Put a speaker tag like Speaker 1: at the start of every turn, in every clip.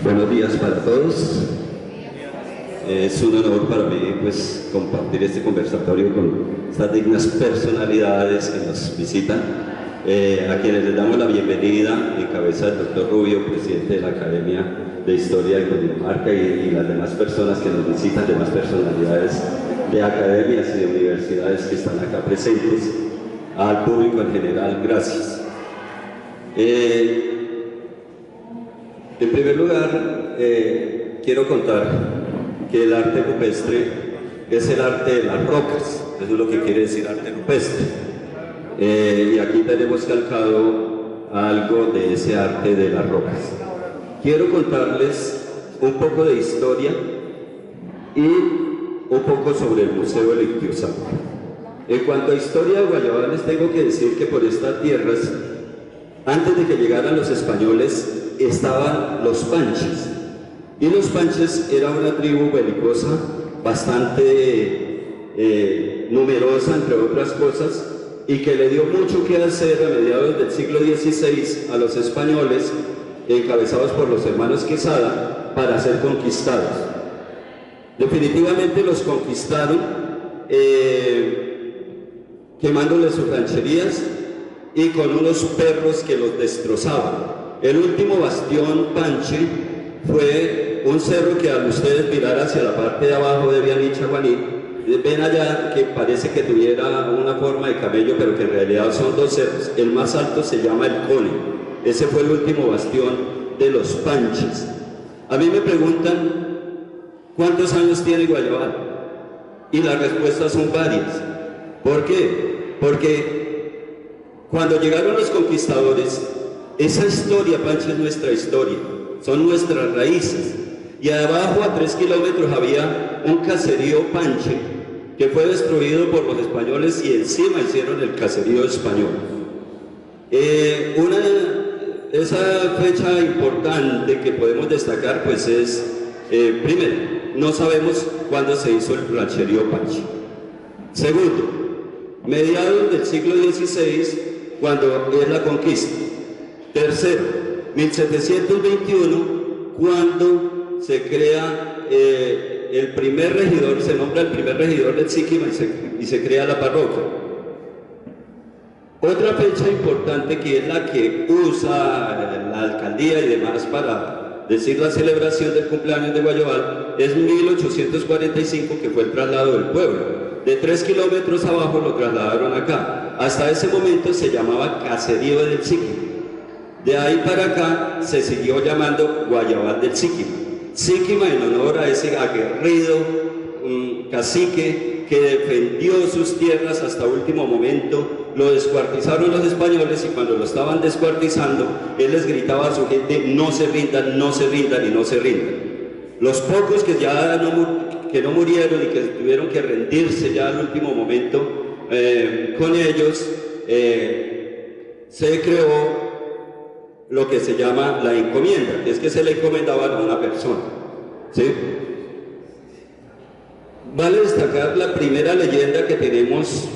Speaker 1: Buenos días para todos. Es un honor para mí pues, compartir este conversatorio con estas dignas personalidades que nos visitan, a quienes les damos la bienvenida en cabeza del doctor Rubio, presidente de la Academia de Historia de Cundinamarca, y las demás personas que nos visitan, demás personalidades de academias y de universidades que están acá presentes, al público en general, gracias. En primer lugar, quiero contar que el arte rupestre es el arte de las rocas, eso es lo que quiere decir arte rupestre. Y aquí tenemos calcado algo de ese arte de las rocas. Quiero contarles un poco de historia y un poco sobre el Museo del Ictiosaurio. En cuanto a historia de Guayabal, les tengo que decir que por estas tierras, antes de que llegaran los españoles, estaban los panches. Y los panches era una tribu belicosa, bastante numerosa, entre otras cosas, y que le dio mucho que hacer a mediados del siglo XVI a los españoles, encabezados por los hermanos Quesada, para ser conquistados. Definitivamente los conquistaron, quemándoles sus rancherías y con unos perros que los destrozaban. El último bastión panche fue un cerro que al ustedes mirar hacia la parte de abajo de Vianichaguaní, ven allá que parece que tuviera una forma de camello, pero que en realidad son dos cerros. El más alto se llama El Cone. Ese fue el último bastión de los panches. A mí me preguntan, ¿cuántos años tiene Guayabal? Y las respuestas son varias. ¿Por qué? Porque cuando llegaron los conquistadores, esa historia, Panche, es nuestra historia, son nuestras raíces. Y abajo, a 3 kilómetros, había un caserío Panche que fue destruido por los españoles y encima hicieron el caserío español. Esa fecha importante que podemos destacar pues es, primero, no sabemos cuándo se hizo el rancherío Panche. Segundo, mediados del siglo XVI, cuando es la conquista. Tercero, 1721, cuando se crea el primer regidor, se nombra el primer regidor del Síquima y se crea la parroquia. Otra fecha importante que es la que usa la alcaldía y demás para decir la celebración del cumpleaños de Guayabal es 1845, que fue el traslado del pueblo. De 3 kilómetros abajo lo trasladaron acá. Hasta ese momento se llamaba Caserío del Síquima. De ahí para acá se siguió llamando Guayabal del Síquima. Síquima en honor a ese aguerrido cacique que defendió sus tierras hasta último momento. Lo descuartizaron los españoles y cuando lo estaban descuartizando, él les gritaba a su gente: no se rindan, no se rindan y no se rindan. Los pocos que ya no murieron y que tuvieron que rendirse ya al último momento, con ellos se creó lo que se llama la encomienda, es que se le encomendaban a una persona, ¿sí? Vale destacar la primera leyenda que tenemos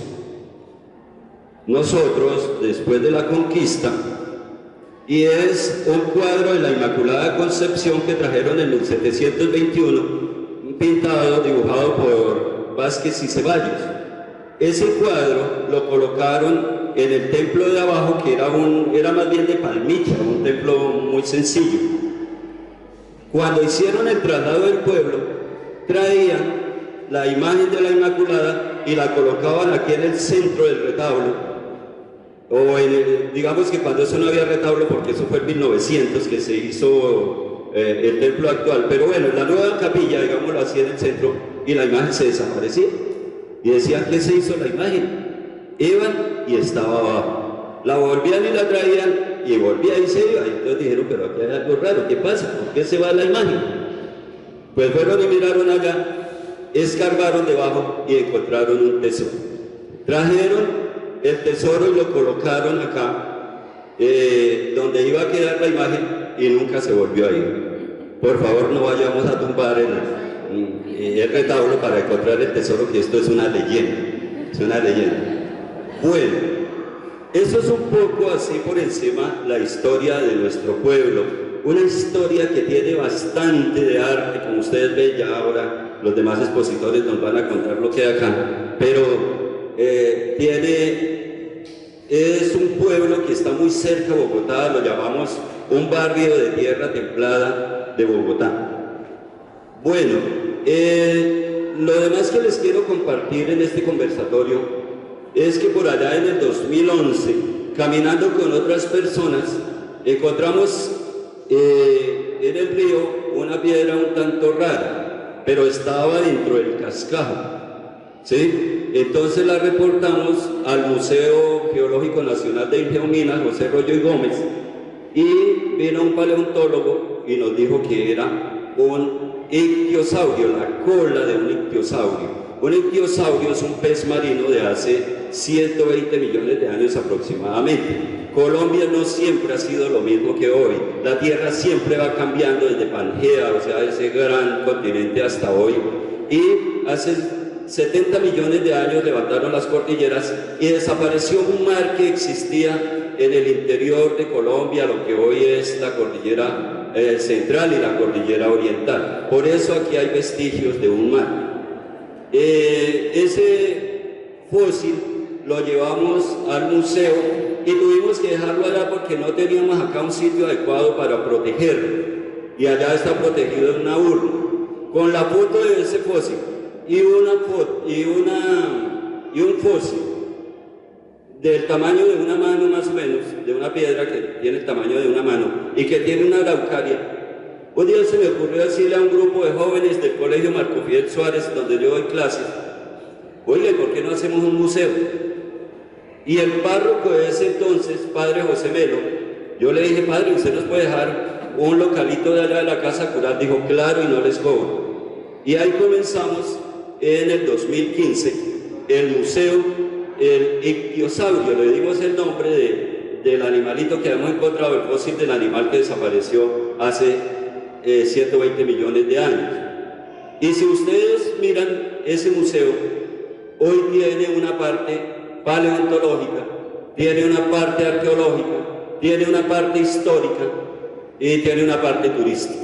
Speaker 1: nosotros después de la conquista, y es un cuadro de la Inmaculada Concepción que trajeron en 1721, pintado, dibujado por Vázquez y Ceballos. Ese cuadro lo colocaron en el templo de abajo, que era más bien de palmicha, un templo muy sencillo. Cuando hicieron el traslado del pueblo, traían la imagen de la Inmaculada y la colocaban aquí en el centro del retablo, o digamos que cuando eso no había retablo, porque eso fue en 1900 que se hizo el templo actual, pero bueno, la nueva capilla, digámoslo así, en el centro, y la imagen se desaparecía. Y decían: ¿qué se hizo la imagen? Iban y estaba abajo. La volvían y la traían y volvía y se iba. Y entonces dijeron: pero aquí hay algo raro, ¿qué pasa? ¿Por qué se va la imagen? Pues fueron y miraron allá, escarbaron debajo y encontraron un tesoro. Trajeron el tesoro y lo colocaron acá, donde iba a quedar la imagen, y nunca se volvió a ir. Por favor, no vayamos a tumbar el retablo para encontrar el tesoro, que esto es una leyenda. Es una leyenda. Bueno, eso es un poco así por encima la historia de nuestro pueblo, una historia que tiene bastante de arte, como ustedes ven. Ya ahora los demás expositores nos van a contar lo que hay acá, pero es un pueblo que está muy cerca de Bogotá, lo llamamos un barrio de tierra templada de Bogotá. Bueno, lo demás que les quiero compartir en este conversatorio es que por allá en el 2011, caminando con otras personas, encontramos en el río una piedra un tanto rara, pero estaba dentro del cascajo, ¿sí? Entonces la reportamos al Museo Geológico Nacional de Ingeominas, José Rollo y Gómez, y vino un paleontólogo y nos dijo que era un ictiosaurio, la cola de un ictiosaurio. Un ictiosaurio es un pez marino de hace 120 millones de años aproximadamente. Colombia no siempre ha sido lo mismo que hoy. La Tierra siempre va cambiando desde Pangea, o sea, ese gran continente, hasta hoy. Y hace 70 millones de años levantaron las cordilleras y desapareció un mar que existía en el interior de Colombia, lo que hoy es la cordillera central y la cordillera oriental. Por eso aquí hay vestigios de un mar. Ese fósil lo llevamos al museo y tuvimos que dejarlo allá porque no teníamos acá un sitio adecuado para protegerlo, y allá está protegido en una urna con la foto de ese fósil y un fósil del tamaño de una mano más o menos, de una piedra que tiene el tamaño de una mano y que tiene una araucaria. Un día se me ocurrió decirle a un grupo de jóvenes del colegio Marco Fidel Suárez, donde yo doy clases: oye, ¿por qué no hacemos un museo? Y el párroco de ese entonces, padre José Melo, yo le dije: padre, ¿usted nos puede dejar un localito de allá de la casa cural? Dijo: claro, y no les cobro. Y ahí comenzamos en el 2015 el museo, el ictiosaurio, le dimos el nombre del animalito que hemos encontrado, el fósil del animal que desapareció hace 120 millones de años. Y si ustedes miran ese museo, hoy tiene una parte paleontológica, tiene una parte arqueológica, tiene una parte histórica y tiene una parte turística.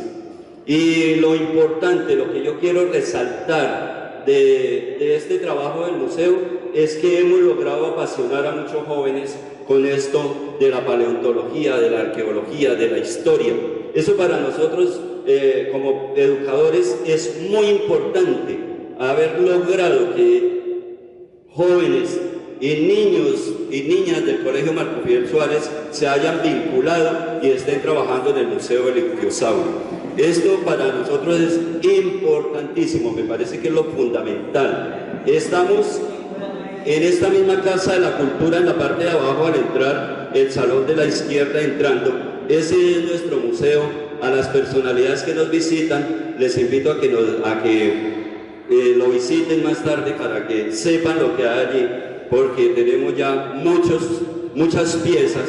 Speaker 1: Y lo importante, lo que yo quiero resaltar de este trabajo del museo es que hemos logrado apasionar a muchos jóvenes con esto de la paleontología, de la arqueología, de la historia. Eso para nosotros como educadores es muy importante, haber logrado que jóvenes y niños y niñas del Colegio Marco Fidel Suárez se hayan vinculado y estén trabajando en el Museo del Ictiosaurio. Esto para nosotros es importantísimo, me parece que es lo fundamental. Estamos en esta misma Casa de la Cultura, en la parte de abajo al entrar, el salón de la izquierda entrando. Ese es nuestro museo. A las personalidades que nos visitan, les invito a que lo visiten más tarde para que sepan lo que hay allí, porque tenemos ya muchas piezas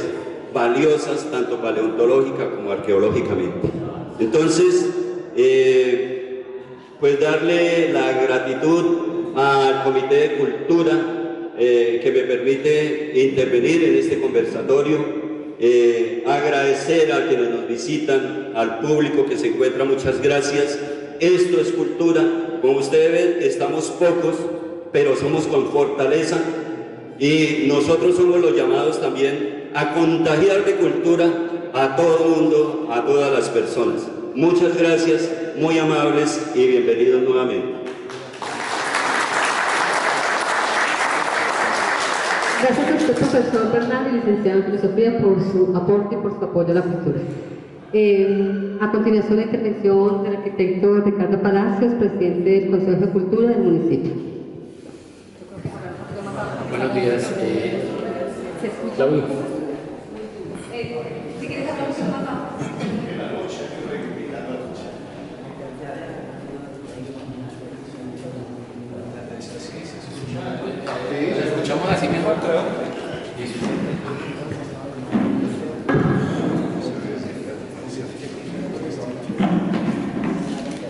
Speaker 1: valiosas, tanto paleontológica como arqueológicamente. Entonces, pues darle la gratitud al Comité de Cultura que me permite intervenir en este conversatorio. Agradecer a quienes nos visitan, al público que se encuentra, muchas gracias. Esto es cultura. Como ustedes ven, estamos pocos, pero somos con fortaleza, y nosotros somos los llamados también a contagiar de cultura a todo el mundo, a todas las personas. Muchas gracias, muy amables y bienvenidos nuevamente.
Speaker 2: Gracias a usted, profesor Bernal, y licenciado en Filosofía, por su aporte y por su apoyo a la cultura. A continuación, la intervención del arquitecto Ricardo Palacios, presidente del Consejo de Cultura del municipio.
Speaker 3: Buenos días.
Speaker 2: ¿Se escucha?
Speaker 3: Claudio.
Speaker 2: Si quieres hablar usted más bajo.
Speaker 3: Escuchamos así mejor, creo.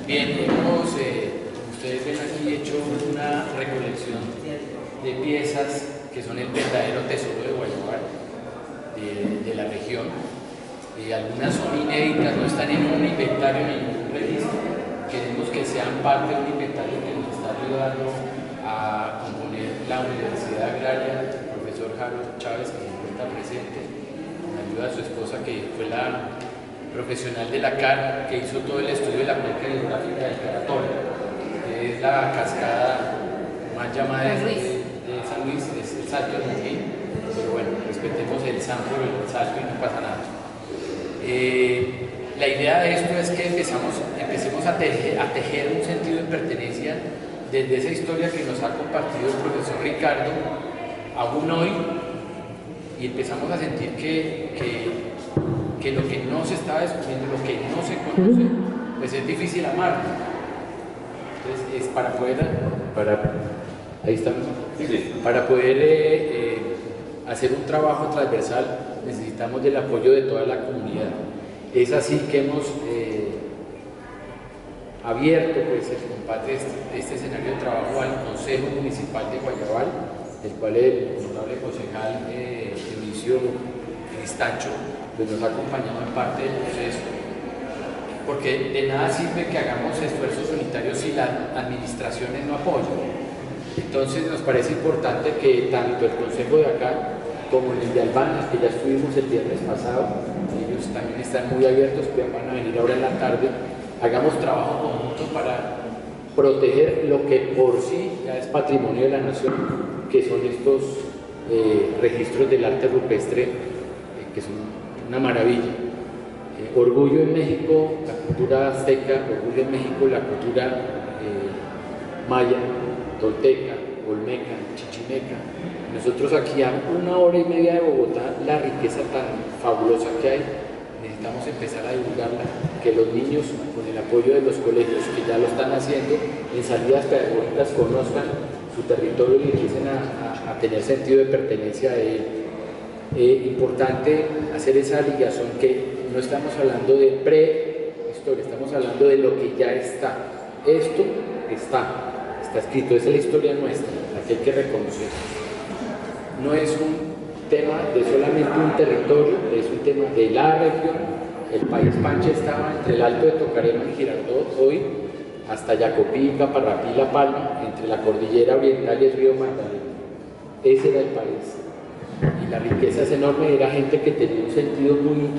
Speaker 3: Bien, ustedes ven aquí hecho una recolección de piezas que son el verdadero tesoro de Guayabal, de la región. algunas son inéditas, no están en un inventario ni en un registro. Queremos que sean parte de un inventario que nos está ayudando a componer la Universidad Agraria. El profesor Harold Chávez, que se encuentra presente, con ayuda de su esposa, que fue la profesional de la CAR, que hizo todo el estudio de la cuenca hidrográfica del Caratón, que es la cascada más llamada de San Luis, es el Salto del Montín, pero bueno, respetemos el Santo y el Salto y no pasa nada. La idea de esto es que empecemos a tejer un sentido de pertenencia desde esa historia que nos ha compartido el profesor Ricardo, aún hoy, y empezamos a sentir que lo que no se está descubriendo, lo que no se conoce, pues es difícil amar. Entonces, es para poder hacer un trabajo transversal, necesitamos del apoyo de toda la comunidad. Es así que hemos abierto pues, el comparte este escenario de trabajo al Consejo Municipal de Guayabal, del cual el honorable concejal Dionisio Cristancho pues, nos ha acompañado en parte del proceso, porque de nada sirve que hagamos esfuerzos unitarios si las administraciones no apoyan. Entonces nos parece importante que tanto el consejo de acá como el de Albania, que ya estuvimos el viernes pasado, ellos también están muy abiertos, que van a venir ahora en la tarde, hagamos trabajo conjunto para proteger lo que por sí ya es patrimonio de la nación, que son estos registros del arte rupestre, que son una maravilla. Orgullo en México, la cultura azteca, orgullo en México, la cultura maya, tolteca, olmeca, chichimeca. Nosotros aquí a 1 hora y media de Bogotá, la riqueza tan fabulosa que hay, necesitamos empezar a divulgarla, que los niños, con el apoyo de los colegios que ya lo están haciendo, en salidas pedagógicas conozcan su territorio y empiecen a tener sentido de pertenencia a él. Importante hacer esa ligación, que no estamos hablando de prehistoria, estamos hablando de lo que ya está. Esto está escrito, esa es la historia nuestra, la que hay que reconocer. No es un tema de solamente un territorio, es un tema de la región. El país Panche estaba entre el Alto de Tocarema y Girardot hoy, hasta Yacopí, Caparrapí, La Palma, entre la cordillera oriental y el río Magdalena. Ese era el país. Y la riqueza es enorme, era gente que tenía un sentido muy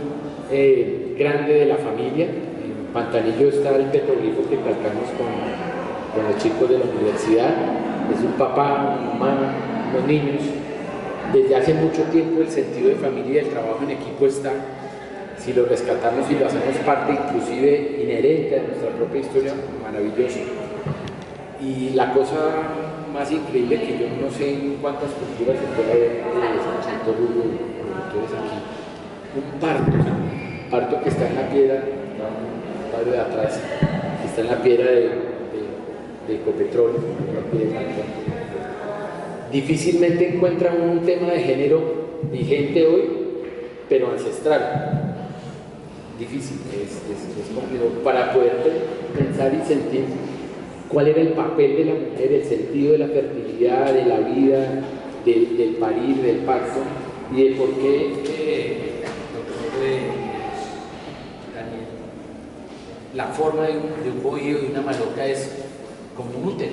Speaker 3: grande de la familia. En Pantanillo está el petroglifo que calcamos con los chicos de la universidad. Es un papá, una mamá, los niños. Desde hace mucho tiempo el sentido de familia y el trabajo en equipo está. Si lo rescatamos y lo hacemos parte inclusive inherente a nuestra propia historia, maravilloso. Y la cosa más increíble, que yo no sé en cuántas culturas se puede ver culturas aquí, un parto que está en la piedra, un padre de atrás, que está en la piedra de Ecopetrol, difícilmente encuentra un tema de género vigente hoy, pero ancestral. Difícil, es complicado para poder pensar y sentir cuál era el papel de la mujer, el sentido de la fertilidad, de la vida, del parir, del parto, y de por qué, Daniel, la forma de un bohío y una maloca es como un útero.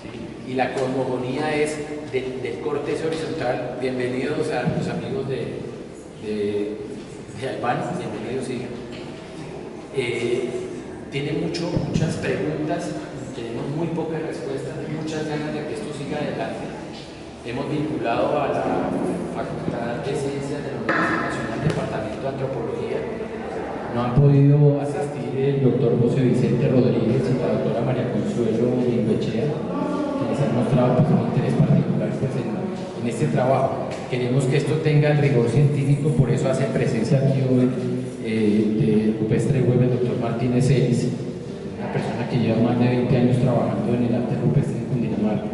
Speaker 3: ¿Sí? Y la cosmogonía es del córtex horizontal. Bienvenidos a los amigos de Albán, bienvenidos, sí. Tiene muchas preguntas, tenemos muy pocas respuestas, muchas ganas de que esto siga adelante. Hemos vinculado a la Facultad de Ciencias de la Universidad Nacional, Departamento de Antropología. No han podido asistir el doctor José Vicente Rodríguez y la doctora María Consuelo Bengoechea, quienes han mostrado pues, un interés particular pues, en este trabajo. Queremos que esto tenga el rigor científico, por eso hace presencia aquí hoy de Rupestre Web el doctor Martínez Ellis, una persona que lleva más de 20 años trabajando en el arte rupestre en Cundinamarca.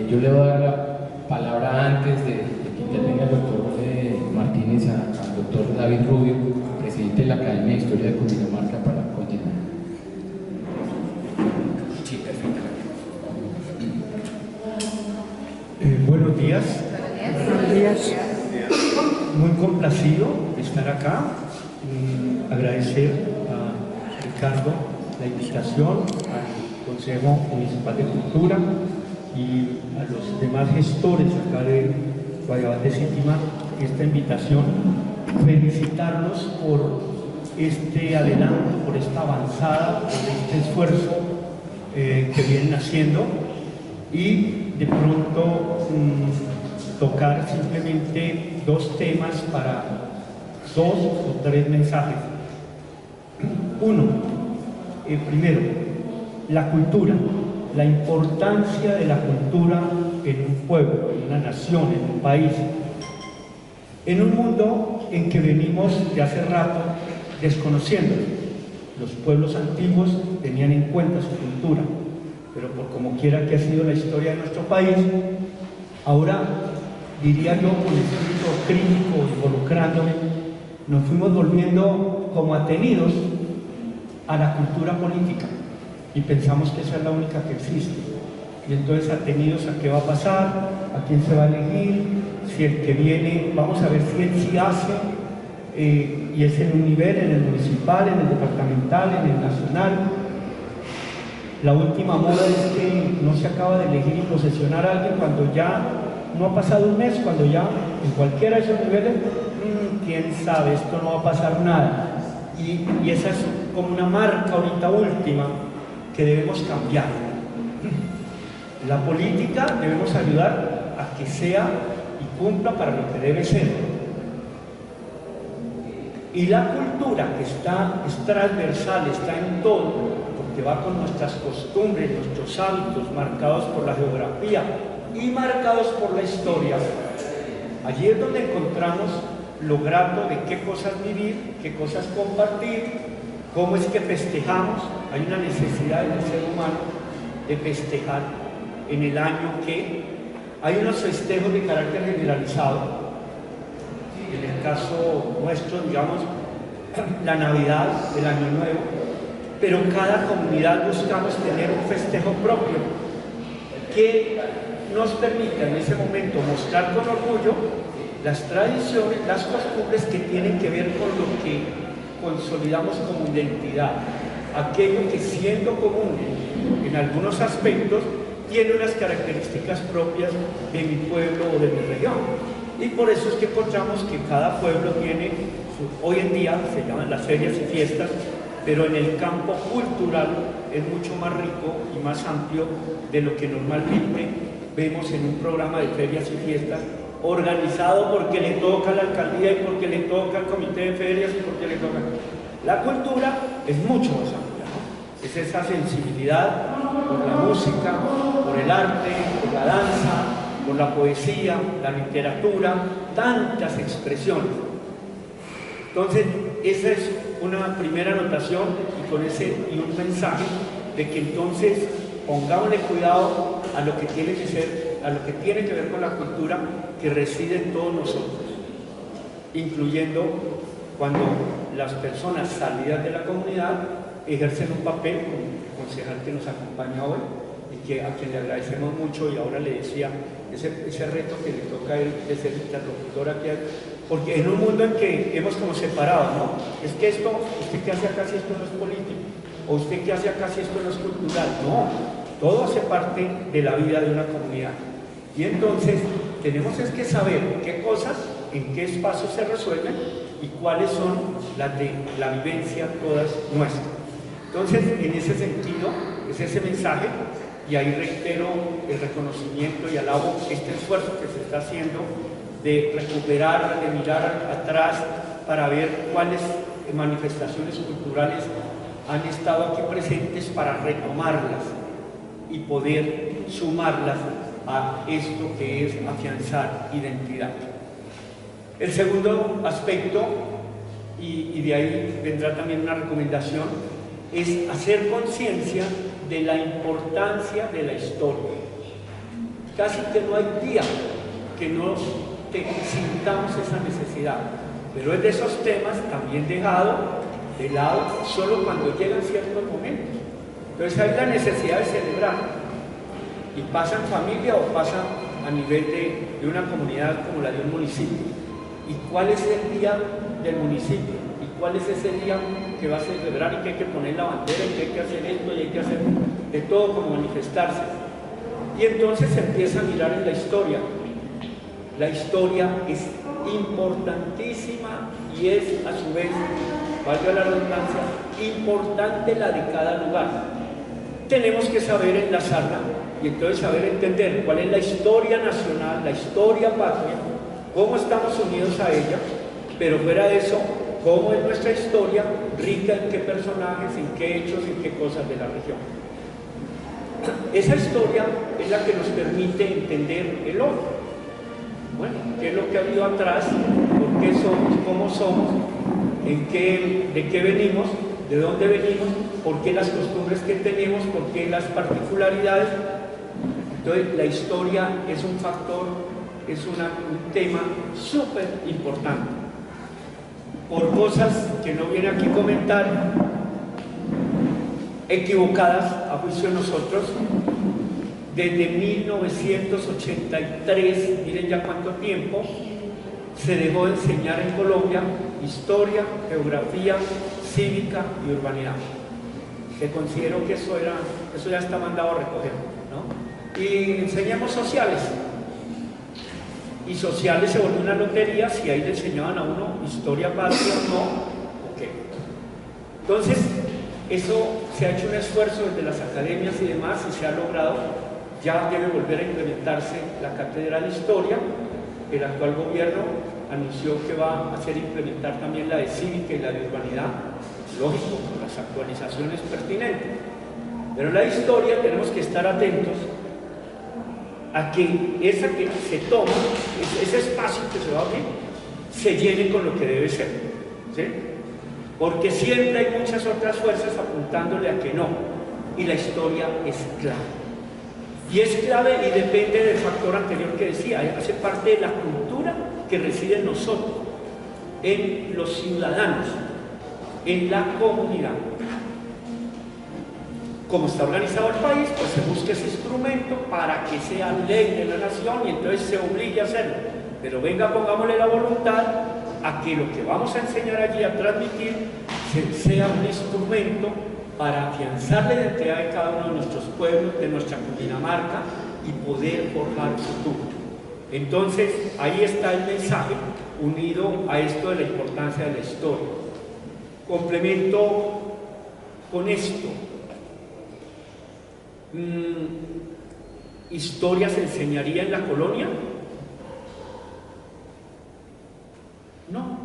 Speaker 3: Yo le voy a dar la palabra antes de que intervenga el doctor Martínez al doctor David Rubio, presidente de la Academia de Historia de Cundinamarca, para continuar. Sí, perfecto.
Speaker 4: Buenos días.
Speaker 5: Buenos días.
Speaker 4: muy complacido de estar acá, agradecer a Ricardo la invitación, al Consejo Municipal de Cultura y a los demás gestores acá de Guayabal de Sítima esta invitación, felicitarlos por este adelanto, por esta avanzada, por este esfuerzo que vienen haciendo, y de pronto tocar simplemente dos temas para dos o tres mensajes. Uno, primero, la cultura, la importancia de la cultura en un pueblo, en una nación, en un país, en un mundo en que venimos de hace rato desconociendo. Los pueblos antiguos tenían en cuenta su cultura, pero por como quiera que ha sido la historia de nuestro país, ahora, diría yo, con espíritu crítico, involucrándome, nos fuimos volviendo como atenidos a la cultura política y pensamos que esa es la única que existe. Y entonces atenidos a qué va a pasar, a quién se va a elegir, si el que viene, vamos a ver si él sí hace, y es en un nivel, en el municipal, en el departamental, en el nacional. La última moda es que no se acaba de elegir y posesionar a alguien cuando ya no ha pasado un mes, cuando ya en cualquiera de esos niveles, quién sabe, esto no va a pasar nada. Y esa es como una marca ahorita última que debemos cambiar. La política debemos ayudar a que sea y cumpla para lo que debe ser. Y la cultura, que es transversal, está en todo, porque va con nuestras costumbres, nuestros hábitos, marcados por la geografía y marcados por la historia. Allí es donde encontramos lo grato de qué cosas vivir, qué cosas compartir, cómo es que festejamos. Hay una necesidad en el ser humano de festejar en el año que hay unos festejos de carácter generalizado. En el caso nuestro, digamos, la Navidad, el Año Nuevo, pero cada comunidad buscamos tener un festejo propio que nos permita en ese momento mostrar con orgullo las tradiciones, las costumbres que tienen que ver con lo que consolidamos como identidad, aquello que siendo común en algunos aspectos tiene unas características propias de mi pueblo o de mi región. Y por eso es que encontramos que cada pueblo tiene, hoy en día se llaman las ferias y fiestas, pero en el campo cultural es mucho más rico y más amplio de lo que normalmente vemos en un programa de ferias y fiestas organizado porque le toca a la alcaldía y porque le toca al comité de ferias y porque le toca. La cultura es mucho más amplia, ¿no? Es esa sensibilidad por la música, por el arte, por la danza, por la poesía, la literatura, tantas expresiones. Entonces, esa es una primera anotación y con ese y un mensaje de que entonces pongámosle cuidado a lo que tiene que ser, a lo que tiene que ver con la cultura que reside en todos nosotros, incluyendo cuando las personas salidas de la comunidad ejercen un papel, como el concejal que nos acompaña hoy, y que a quien le agradecemos mucho, y ahora le decía, ese reto que le toca a él de ser interlocutor aquí, porque en un mundo en que hemos como separado, ¿no? Es que esto, usted que hace acá si esto no es político, o usted que hace acá si esto no es cultural, no, todo hace parte de la vida de una comunidad. Y entonces tenemos es que saber qué cosas, en qué espacios se resuelven y cuáles son las de la vivencia todas nuestras. Entonces, en ese sentido, es ese mensaje. Y ahí reitero el reconocimiento y alabo este esfuerzo que se está haciendo de recuperar, de mirar atrás para ver cuáles manifestaciones culturales han estado aquí presentes para retomarlas y poder sumarlas a esto que es afianzar identidad. El segundo aspecto, y de ahí vendrá también una recomendación, es hacer conciencia de la importancia de la historia. Casi que no hay día que no sintamos esa necesidad, pero es de esos temas también dejado de lado solo cuando llegan ciertos momentos. Entonces hay la necesidad de celebrar, y pasa en familia o pasa a nivel de una comunidad como la de un municipio. ¿Y cuál es el día del municipio? ¿Y cuál es ese día que va a celebrar y que hay que poner la bandera y que hay que hacer esto y hay que hacer de todo como manifestarse? Y entonces se empieza a mirar en la historia. La historia es importantísima y es a su vez, valga la redundancia, importante la de cada lugar. Tenemos que saber enlazarla y entonces saber entender cuál es la historia nacional, la historia patria, cómo estamos unidos a ella, pero fuera de eso, cómo es nuestra historia, rica en qué personajes, en qué hechos, en qué cosas de la región. Esa historia es la que nos permite entender el hoy. Bueno, qué es lo que ha habido atrás, por qué somos, cómo somos, de qué venimos, de dónde venimos, por qué las costumbres que tenemos, por qué las particularidades. Entonces, la historia es un factor, es un tema súper importante. Por cosas que no viene aquí a comentar, equivocadas a juicio de nosotros, desde 1983, miren ya cuánto tiempo, se dejó de enseñar en Colombia historia, geografía, cívica y urbanidad. Que considero que eso ya está mandado a recoger, ¿no? Y enseñamos sociales. Y sociales se volvió una lotería si ahí le enseñaban a uno historia patria o no. Okay. Entonces, eso se ha hecho un esfuerzo desde las academias y demás y se ha logrado. Ya debe volver a implementarse la cátedra de historia. El actual gobierno anunció que va a hacer implementar también la de cívica y la de urbanidad, lógico, con las actualizaciones pertinentes. Pero la historia tenemos que estar atentos a que esa que se toma, ese espacio que se va a abrir, se llene con lo que debe ser, ¿sí? Porque siempre hay muchas otras fuerzas apuntándole a que no, y la historia es clave. Y es clave y depende del factor anterior que decía, hace parte de la cultura que reside en nosotros, en los ciudadanos, en la comunidad. Como está organizado el país, pues se busca ese instrumento para que sea ley de la nación y entonces se obligue a hacerlo. Pero venga, pongámosle la voluntad a que lo que vamos a enseñar allí, a transmitir, sea un instrumento para afianzar la identidad de cada uno de nuestros pueblos, de nuestra Cundinamarca y poder forjar el futuro. Entonces, ahí está el mensaje unido a esto de la importancia de la historia. Complemento con esto. ¿Historia se enseñaría en la colonia? No.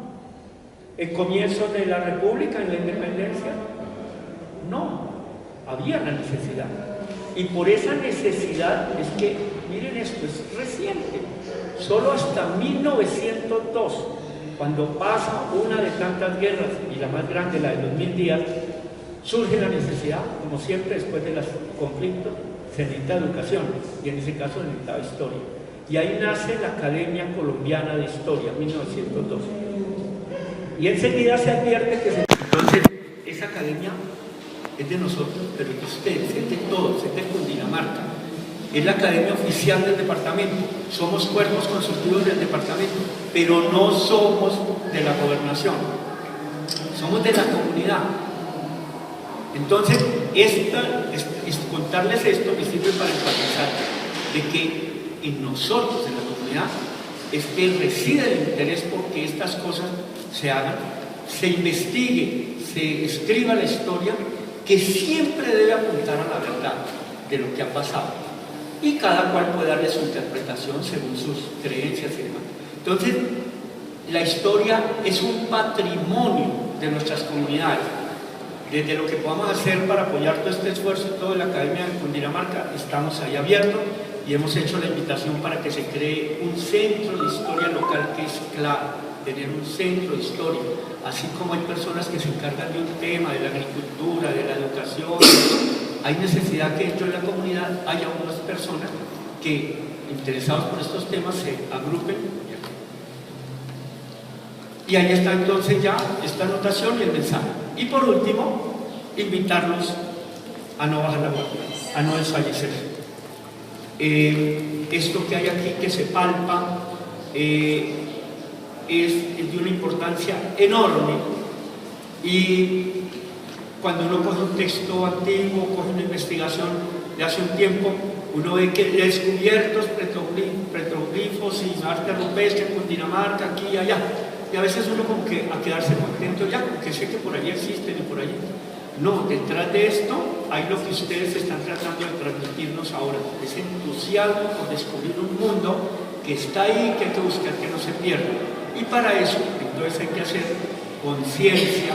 Speaker 4: ¿En comienzo de la República, en la independencia? No. Había la necesidad. Y por esa necesidad es que, miren esto, es reciente. Solo hasta 1902, cuando pasa una de tantas guerras, y la más grande, la de los 1000 días, surge la necesidad, como siempre después de los conflictos, se necesita educación, y en ese caso se necesitaba historia. Y ahí nace la Academia Colombiana de Historia, 1902. Y enseguida se advierte que entonces esa academia es de nosotros, pero es de ustedes, es de todos, es de Cundinamarca. Es la academia oficial del departamento. Somos cuerpos consultivos del departamento, pero no somos de la gobernación. Somos de la comunidad. Entonces, contarles esto me sirve para enfatizar de que en nosotros, en la comunidad, es que reside el interés porque estas cosas se hagan, se investigue, se escriba la historia, que siempre debe apuntar a la verdad de lo que ha pasado. Y cada cual puede darle su interpretación según sus creencias y demás. Entonces, la historia es un patrimonio de nuestras comunidades. Desde lo que podamos hacer para apoyar todo este esfuerzo y toda la Academia de Cundinamarca, estamos ahí abiertos y hemos hecho la invitación para que se cree un centro de historia local, que es clave, tener un centro de historia, así como hay personas que se encargan de un tema, de la agricultura, de la educación. Hay necesidad que dentro de la comunidad haya unas personas que, interesados por estos temas, se agrupen. Y ahí está entonces ya esta anotación y el mensaje. Y por último, invitarlos a no bajar la guardia, a no desfallecer. Esto que hay aquí que se palpa, es de una importancia enorme, y cuando uno coge un texto antiguo, coge una investigación de hace un tiempo, uno ve que descubiertos petroglifos y arte rupestre en Cundinamarca, aquí y allá, y a veces uno como que a quedarse contento ya, porque sé que por allí existen y por allí. No, detrás de esto hay lo que ustedes están tratando de transmitirnos ahora, ese entusiasmo por descubrir un mundo que está ahí, que hay que buscar que no se pierda. Y para eso, entonces hay que hacer conciencia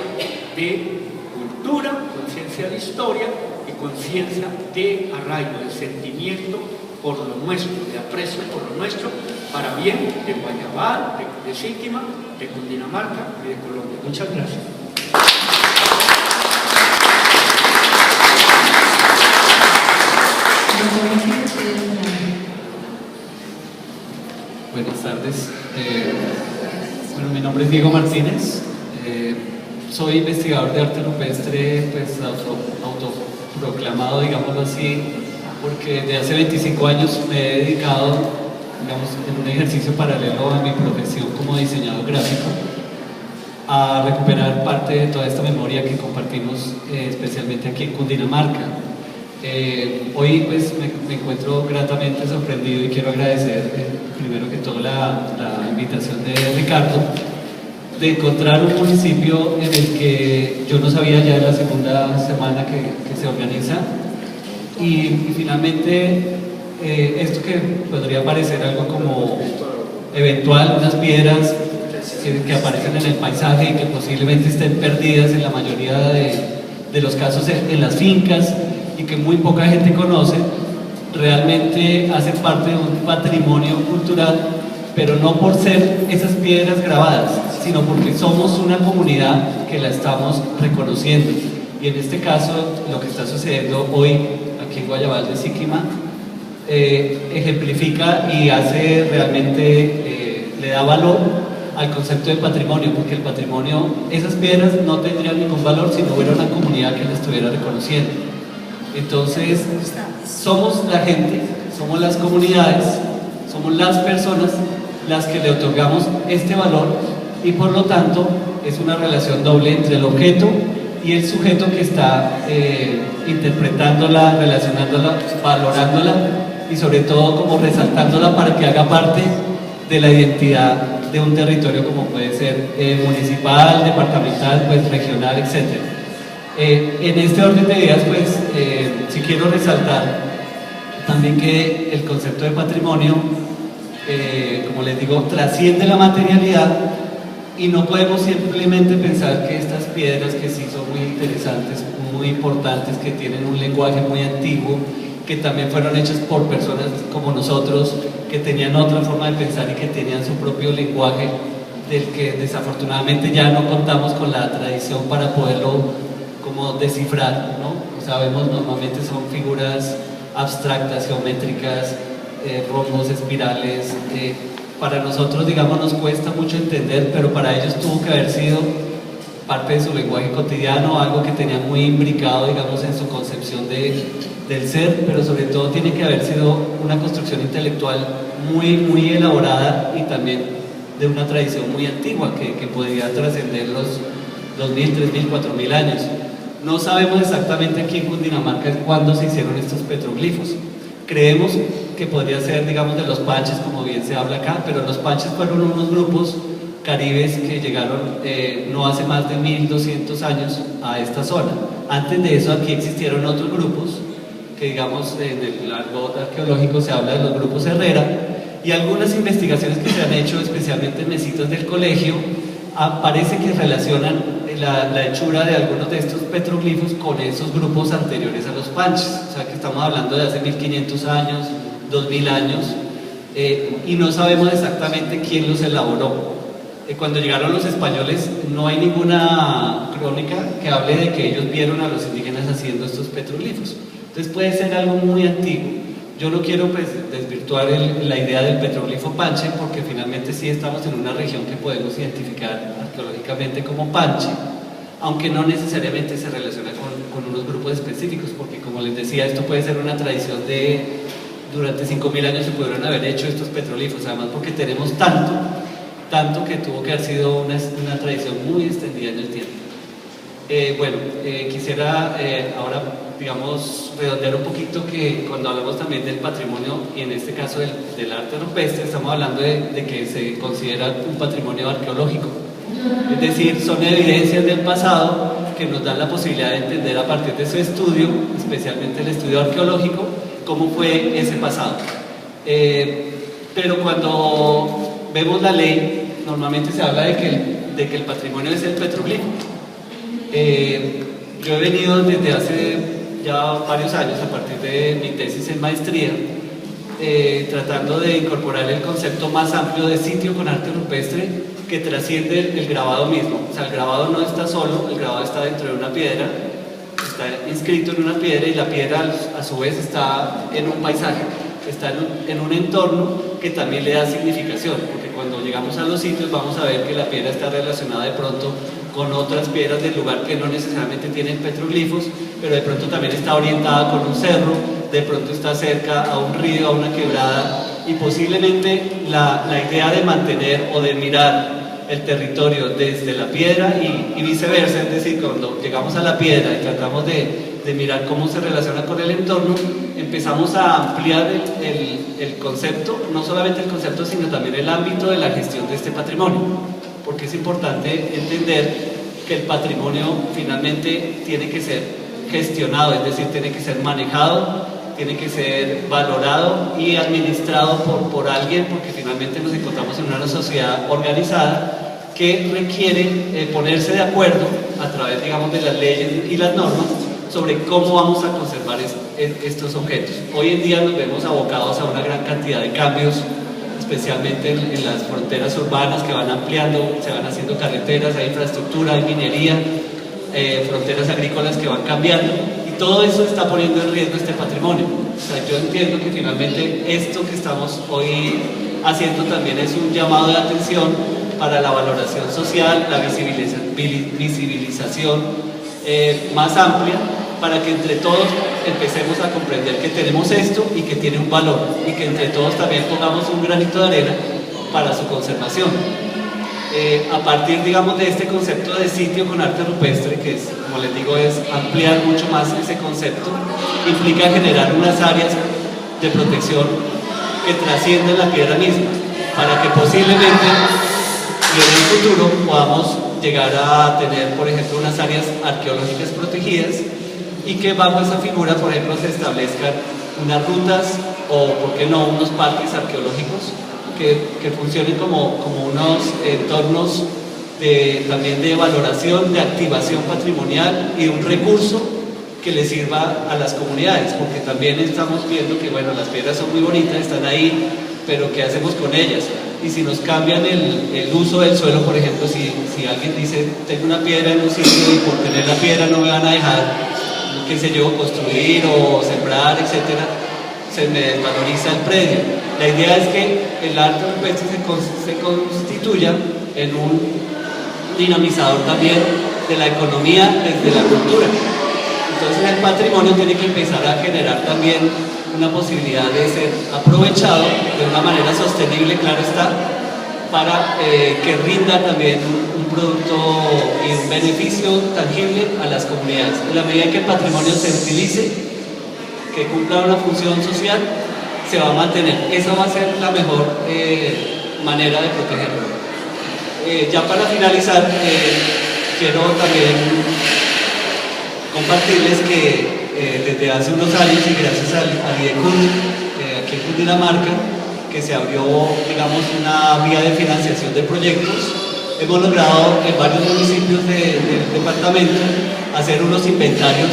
Speaker 4: de cultura, conciencia de historia y conciencia de arraigo, de sentimiento por lo nuestro, de aprecio por lo nuestro, para bien de Guayabal, de Síquima, de Cundinamarca y de Colombia. Muchas gracias.
Speaker 5: Buenas tardes. Bueno, mi nombre es Diego Martínez. Soy investigador de arte rupestre, pues autoproclamado, digámoslo así, porque desde hace 25 años me he dedicado, digamos, en un ejercicio paralelo a mi profesión como diseñador gráfico, a recuperar parte de toda esta memoria que compartimos, especialmente aquí en Cundinamarca. Hoy pues me encuentro gratamente sorprendido y quiero agradecer primero que todo la invitación de Ricardo, de encontrar un municipio en el que yo no sabía, ya en la segunda semana que se organiza, y finalmente esto que podría parecer algo como eventual, unas piedras que aparecen en el paisaje y que posiblemente estén perdidas en la mayoría de los casos en las fincas y que muy poca gente conoce, realmente hacen parte de un patrimonio cultural, pero no por ser esas piedras grabadas, sino porque somos una comunidad que la estamos reconociendo. Y en este caso, lo que está sucediendo hoy aquí en Guayabal de Síquima ejemplifica y hace realmente, le da valor al concepto de patrimonio, porque el patrimonio, esas piedras no tendrían ningún valor si no hubiera una comunidad que la estuviera reconociendo. Entonces, somos la gente, somos las comunidades, somos las personas las que le otorgamos este valor, y por lo tanto es una relación doble entre el objeto y el sujeto que está interpretándola, relacionándola, valorándola y sobre todo como resaltándola para que haga parte de la identidad de un territorio, como puede ser municipal, departamental, pues regional, etc. En este orden de ideas, pues sí quiero resaltar también que el concepto de patrimonio, como les digo, trasciende la materialidad, y no podemos simplemente pensar que estas piedras, que sí son muy interesantes, muy importantes, que tienen un lenguaje muy antiguo, que también fueron hechas por personas como nosotros, que tenían otra forma de pensar y que tenían su propio lenguaje, del que desafortunadamente ya no contamos con la tradición para poderlo como descifrar, ¿no? Sabemos, normalmente son figuras abstractas, geométricas, rombos, espirales. Para nosotros, digamos, nos cuesta mucho entender, pero para ellos tuvo que haber sido parte de su lenguaje cotidiano, algo que tenían muy imbricado, digamos, en su concepción del ser, pero sobre todo tiene que haber sido una construcción intelectual muy, muy elaborada, y también de una tradición muy antigua que podría trascender los 2.000, 3.000, 4.000 años. No sabemos exactamente aquí en Cundinamarca cuándo se hicieron estos petroglifos. Creemos que podría ser, digamos, de los Panches, como bien se habla acá, pero los Panches fueron unos grupos caribes que llegaron no hace más de 1.200 años a esta zona. Antes de eso, aquí existieron otros grupos, que digamos, en el argot arqueológico se habla de los grupos Herrera, y algunas investigaciones que se han hecho, especialmente en mesitas del colegio, parece que relacionan la hechura de algunos de estos petroglifos con esos grupos anteriores a los Panches, o sea que estamos hablando de hace 1.500 años, 2.000 años, y no sabemos exactamente quién los elaboró. Cuando llegaron los españoles no hay ninguna crónica que hable de que ellos vieron a los indígenas haciendo estos petroglifos, entonces puede ser algo muy antiguo. Yo no quiero pues desvirtuar la idea del petroglifo Panche, porque finalmente sí estamos en una región que podemos identificar arqueológicamente como Panche, aunque no necesariamente se relaciona con unos grupos específicos, porque como les decía, esto puede ser una tradición durante 5.000 años se pudieron haber hecho estos petroglifos, además porque tenemos tanto tanto que tuvo que haber sido una tradición muy extendida en el tiempo. Quisiera ahora, digamos, redondear un poquito que cuando hablamos también del patrimonio, y en este caso del arte rupestre, estamos hablando de que se considera un patrimonio arqueológico. Es decir, son evidencias del pasado que nos dan la posibilidad de entender a partir de su estudio, especialmente el estudio arqueológico, cómo fue ese pasado. Pero cuando vemos la ley, normalmente se habla de que el patrimonio es el petroglifo. Yo he venido desde hace ya varios años, a partir de mi tesis en maestría, tratando de incorporar el concepto más amplio de sitio con arte rupestre que trasciende el grabado mismo. O sea, el grabado no está solo, el grabado está dentro de una piedra, está inscrito en una piedra, y la piedra a su vez está en un paisaje, está en un entorno que también le da significación, porque cuando llegamos a los sitios vamos a ver que la piedra está relacionada de pronto con otras piedras del lugar que no necesariamente tienen petroglifos, pero de pronto también está orientada con un cerro, de pronto está cerca a un río, a una quebrada, y posiblemente la idea de mantener o de mirar el territorio desde la piedra y viceversa, es decir, cuando llegamos a la piedra y tratamos de mirar cómo se relaciona con el entorno, empezamos a ampliar el concepto, no solamente el concepto, sino también el ámbito de la gestión de este patrimonio, porque es importante entender que el patrimonio finalmente tiene que ser gestionado, es decir, tiene que ser manejado, tiene que ser valorado y administrado por alguien, porque finalmente nos encontramos en una sociedad organizada que requiere ponerse de acuerdo a través, digamos, de las leyes y las normas sobre cómo vamos a conservar estos objetos. Hoy en día nos vemos abocados a una gran cantidad de cambios, especialmente en las fronteras urbanas que van ampliando, se van haciendo carreteras, hay infraestructura, hay minería, fronteras agrícolas que van cambiando, y todo eso está poniendo en riesgo este patrimonio. O sea, yo entiendo que finalmente esto que estamos hoy haciendo también es un llamado de atención para la valoración social, la visibilización más amplia, para que entre todos empecemos a comprender que tenemos esto y que tiene un valor, y que entre todos también pongamos un granito de arena para su conservación. A partir, digamos, de este concepto de sitio con arte rupestre, que es, como les digo, es ampliar mucho más ese concepto, implica generar unas áreas de protección que trascienden la piedra misma, para que posiblemente y en el futuro podamos llegar a tener, por ejemplo, unas áreas arqueológicas protegidas, y que bajo esa figura, por ejemplo, se establezcan unas rutas o, ¿por qué no?, unos parques arqueológicos que funcionen como unos entornos también de valoración, de activación patrimonial y un recurso que le sirva a las comunidades, porque también estamos viendo que, bueno, las piedras son muy bonitas, están ahí, pero ¿qué hacemos con ellas? Y si nos cambian el uso del suelo, por ejemplo, si alguien dice, tengo una piedra en un sitio y por tener la piedra no me van a dejar, qué sé yo, construir o sembrar, etcétera, se me desvaloriza el predio. La idea es que el arte rupestre se constituya en un dinamizador también de la economía desde la cultura. Entonces el patrimonio tiene que empezar a generar también una posibilidad de ser aprovechado de una manera sostenible, claro está, para que rinda también un producto y un beneficio tangible a las comunidades. En la medida que el patrimonio se utilice, que cumpla una función social, se va a mantener. Esa va a ser la mejor manera de protegerlo. Ya para finalizar, quiero también compartirles que desde hace unos años, y gracias al IDECUND, aquí en Cundinamarca, que se abrió, digamos, una vía de financiación de proyectos, hemos logrado en varios municipios del departamento hacer unos inventarios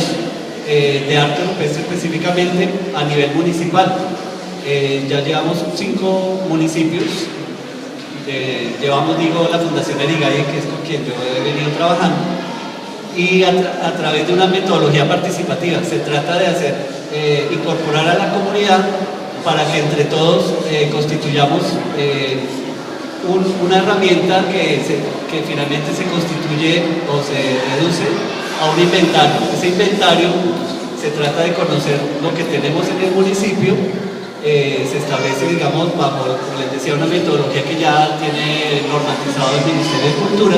Speaker 5: de arte rupestre específicamente a nivel municipal. Ya llevamos 5 municipios, llevamos, digo, la Fundación Erigae, que es con quien yo he venido trabajando, y a través de una metodología participativa se trata de hacer, incorporar a la comunidad para que entre todos constituyamos una herramienta que finalmente se constituye o se reduce a un inventario. Ese inventario se trata de conocer lo que tenemos en el municipio, se establece, digamos, bajo, como les decía, una metodología que ya tiene normatizado el Ministerio de Cultura,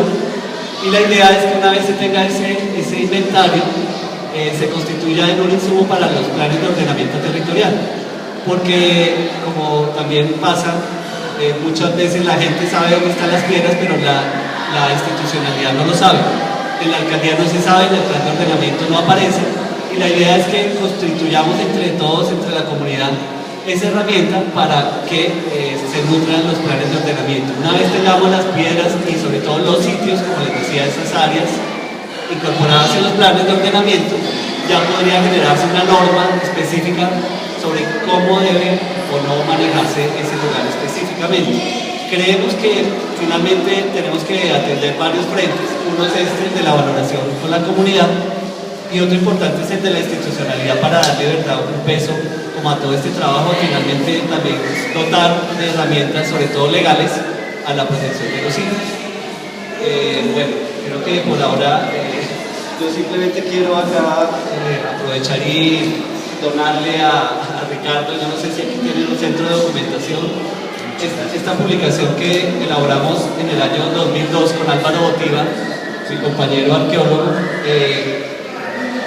Speaker 5: y la idea es que una vez se tenga ese inventario, se constituya en un insumo para los planes de ordenamiento territorial, porque como también pasa, muchas veces la gente sabe dónde están las piedras, pero la institucionalidad no lo sabe. En la alcaldía no se sabe, en el plan de ordenamiento no aparece, y la idea es que constituyamos entre todos, entre la comunidad, esa herramienta para que se nutran los planes de ordenamiento. Una vez tengamos las piedras y sobre todo los sitios, como les decía, esas áreas incorporadas en los planes de ordenamiento, ya podría generarse una norma específica sobre cómo debe o no manejarse ese lugar específicamente. Creemos que finalmente tenemos que atender varios frentes. Uno es el de la valoración con la comunidad, y otro importante es el de la institucionalidad, para darle verdad un peso como a todo este trabajo, finalmente también dotar de herramientas, sobre todo legales, a la protección de los sitios. Bueno, creo que por ahora yo simplemente quiero acá aprovechar y donarle a Ricardo, yo no sé si aquí tienen un centro de documentación, esta publicación que elaboramos en el año 2002 con Álvaro Botiva, mi compañero arqueólogo.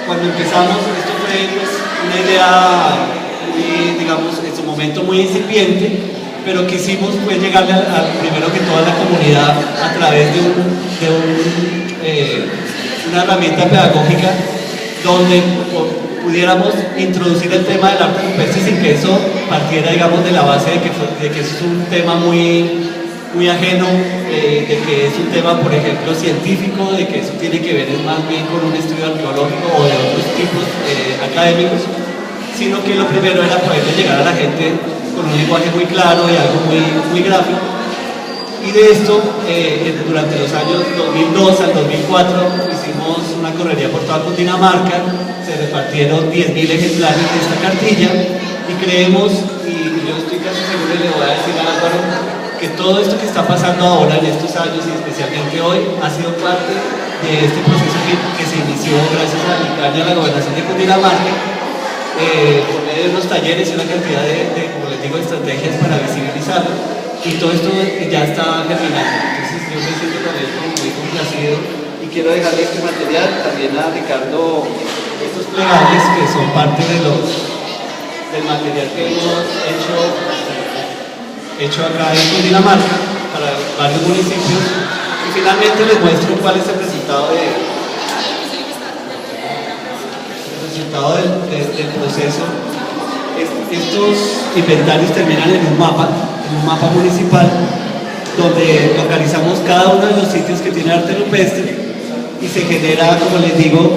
Speaker 5: Cuando empezamos, esto fue pues, una idea, digamos, en su momento muy incipiente, pero quisimos pues, llegarle primero que toda la comunidad a través de una herramienta pedagógica donde pudiéramos introducir el tema del arte rupestre sin que eso partiera, digamos, de la base de que es un tema muy ajeno, de que es un tema, por ejemplo, científico, de que eso tiene que ver más bien con un estudio arqueológico o de otros tipos académicos, sino que lo primero era poderle llegar a la gente con un lenguaje muy claro y algo muy gráfico. Y de esto, durante los años 2002 al 2004, hicimos una correría por toda Cundinamarca, se repartieron 10.000 ejemplares de esta cartilla, y creemos, y yo estoy casi seguro, y le voy a decir a Álvaro, que todo esto que está pasando ahora en estos años, y especialmente hoy, ha sido parte de este proceso que se inició gracias al ICANN y a la Gobernación de Cundinamarca, por medio de unos talleres y una cantidad de, como les digo, estrategias para visibilizarlo. Y todo esto ya está germinando. Entonces yo me siento también muy complacido y quiero dejarle este material también a Ricardo, estos plegables que son parte del material que hemos hecho acá en Cundinamarca para varios municipios, y finalmente les muestro cuál es el resultado del proceso. Estos inventarios terminan en un mapa municipal, donde localizamos cada uno de los sitios que tiene arte rupestre, y se genera, como les digo,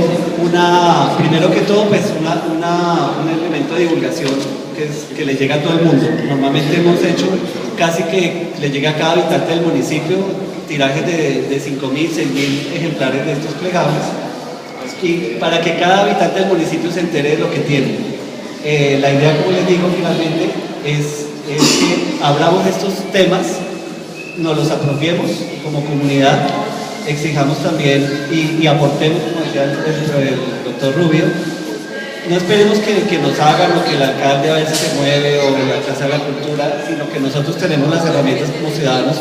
Speaker 5: primero que todo, pues un elemento de divulgación que le llega a todo el mundo. Normalmente hemos hecho casi que le llega a cada habitante del municipio tirajes de 5.000, 6.000 ejemplares de estos plegables, y para que cada habitante del municipio se entere de lo que tiene. La idea, como les digo, finalmente es que hablamos de estos temas, nos los apropiemos como comunidad, exijamos también y aportemos, como decía el doctor Rubio. No esperemos que nos hagan, o que el alcalde a veces se mueve, o la Casa de la Cultura, sino que nosotros tenemos las herramientas como ciudadanos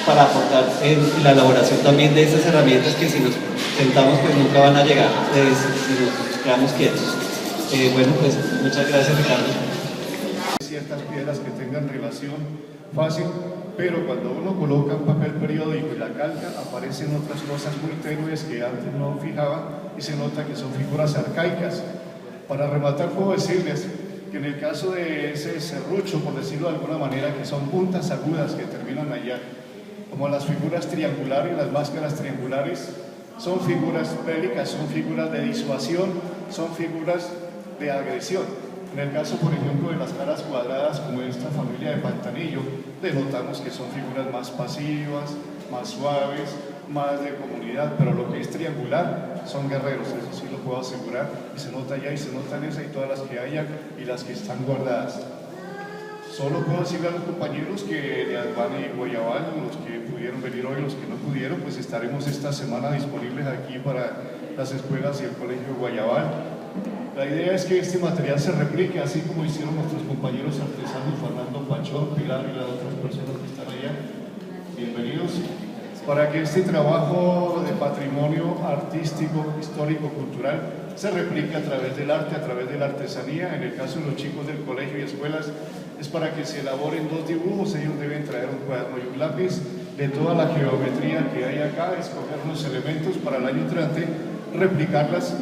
Speaker 5: para aportar en la elaboración también de esas herramientas, que si nos sentamos pues nunca van a llegar, si nos quedamos quietos. Bueno, pues muchas gracias, Ricardo.
Speaker 6: Ciertas piedras que tengan relación fácil, pero cuando uno coloca un papel periódico y la calca, aparecen otras cosas muy tenues que antes no fijaba, y se nota que son figuras arcaicas. Para rematar, puedo decirles que en el caso de ese serrucho, por decirlo de alguna manera, que son puntas agudas que terminan allá, como las figuras triangulares, las máscaras triangulares, son figuras bélicas, son figuras de disuasión, son figuras de agresión. En el caso, por ejemplo, de las caras cuadradas, como esta familia de Pantanillo, denotamos que son figuras más pasivas, más suaves, más de comunidad, pero lo que es triangular son guerreros, eso sí lo puedo asegurar, y se nota allá, y se notan esa y todas las que hayan y las que están guardadas. Solo puedo decirle a los compañeros que de Albania y Guayabal, los que pudieron venir hoy, los que no pudieron, pues estaremos esta semana disponibles aquí para las escuelas y el colegio de Guayabal. La idea es que este material se replique, así como hicieron nuestros compañeros artesanos Fernando Pachón, Pilar y las otras personas que están allá. Bienvenidos. Para que este trabajo de patrimonio artístico, histórico, cultural se replique a través del arte, a través de la artesanía. En el caso de los chicos del colegio y escuelas, es para que se elaboren 2 dibujos. Ellos deben traer un cuaderno y un lápiz de toda la geometría que hay acá, escoger unos elementos para el año entrante, replicarlas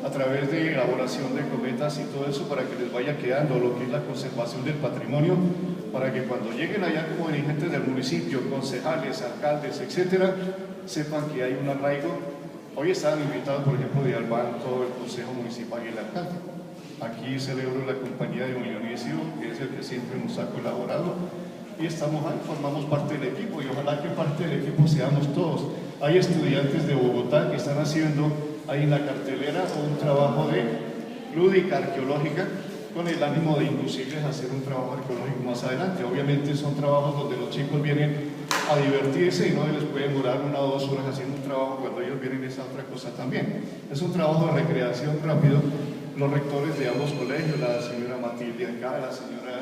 Speaker 6: a través de elaboración de cometas y todo eso, para que les vaya quedando lo que es la conservación del patrimonio, para que cuando lleguen allá como dirigentes del municipio, concejales, alcaldes, etcétera, sepan que hay un arraigo. Hoy están invitados, por ejemplo, de Albán, todo el Consejo Municipal y el alcalde. Aquí celebro la compañía de Dionisio, que es el que siempre nos ha colaborado, y estamos ahí, formamos parte del equipo, y ojalá que parte del equipo seamos todos. Hay estudiantes de Bogotá que están haciendo ahí en la cartelera un trabajo de lúdica arqueológica, con el ánimo de inducirles a hacer un trabajo arqueológico más adelante. Obviamente son trabajos donde los chicos vienen a divertirse y no les puede demorar 1 o 2 horas haciendo un trabajo, cuando ellos vienen esa otra cosa también. Es un trabajo de recreación rápido. Los rectores de ambos colegios, la señora Matilde acá,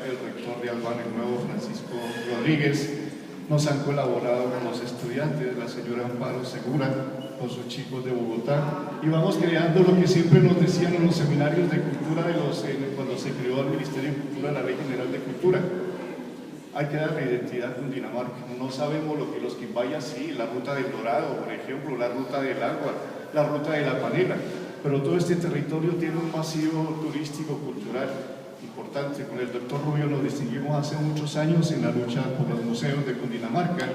Speaker 6: el rector de Albán, el nuevo Francisco Rodríguez, nos han colaborado con los estudiantes, la señora Amparo Segura, con sus chicos de Bogotá, y vamos creando lo que siempre nos decían en los seminarios de cultura cuando se creó el Ministerio de Cultura, la Ley General de Cultura. Hay que darle identidad a Cundinamarca. No sabemos lo que los quimbayas sí, la ruta del Dorado, por ejemplo, la ruta del agua, la ruta de la panela, pero todo este territorio tiene un masivo turístico cultural importante. Con el doctor Rubio nos distinguimos hace muchos años en la lucha por los museos de Cundinamarca,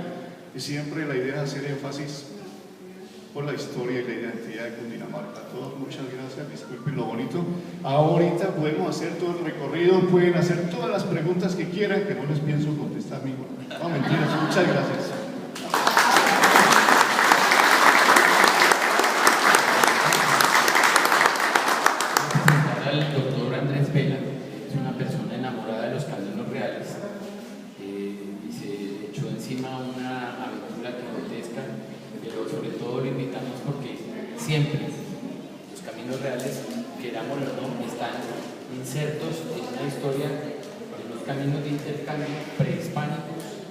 Speaker 6: y siempre la idea es hacer énfasis por la historia y la identidad de Cundinamarca. A todos muchas gracias, disculpen lo bonito. Ahorita podemos hacer todo el recorrido, pueden hacer todas las preguntas que quieran, que no les pienso contestar, amigo. No, mentiras, muchas gracias.
Speaker 3: El doctor Andrés Vela es una persona enamorada de los caminos reales, y se echó encima una aventura quijotesca, pero sobre todo lo invitamos porque siempre los caminos reales, queramos o no, están insertos en una historia de los caminos de intercambio prehispánicos,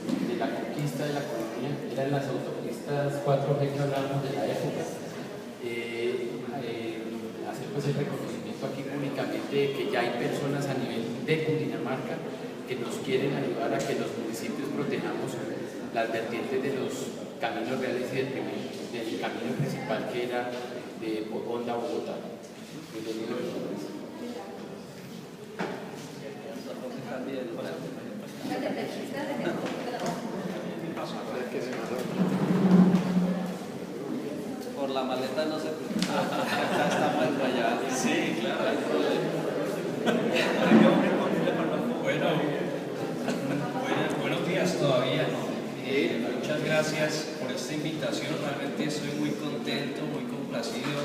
Speaker 3: de la conquista de la colonia. Eran las autopistas 4G que hablábamos de la época. Hacer pues el reconocimiento aquí públicamente de que ya hay personas a nivel de Cundinamarca que nos quieren ayudar a que los municipios protejamos las vertientes de los caminos reales y del camino principal, que era de Honda a Bogotá.
Speaker 5: Por la maleta no se está mal rayada. Sí, claro, hay problema.
Speaker 7: Buenos días todavía, ¿no? Muchas gracias por esta invitación. Realmente estoy muy contento, muy complacido.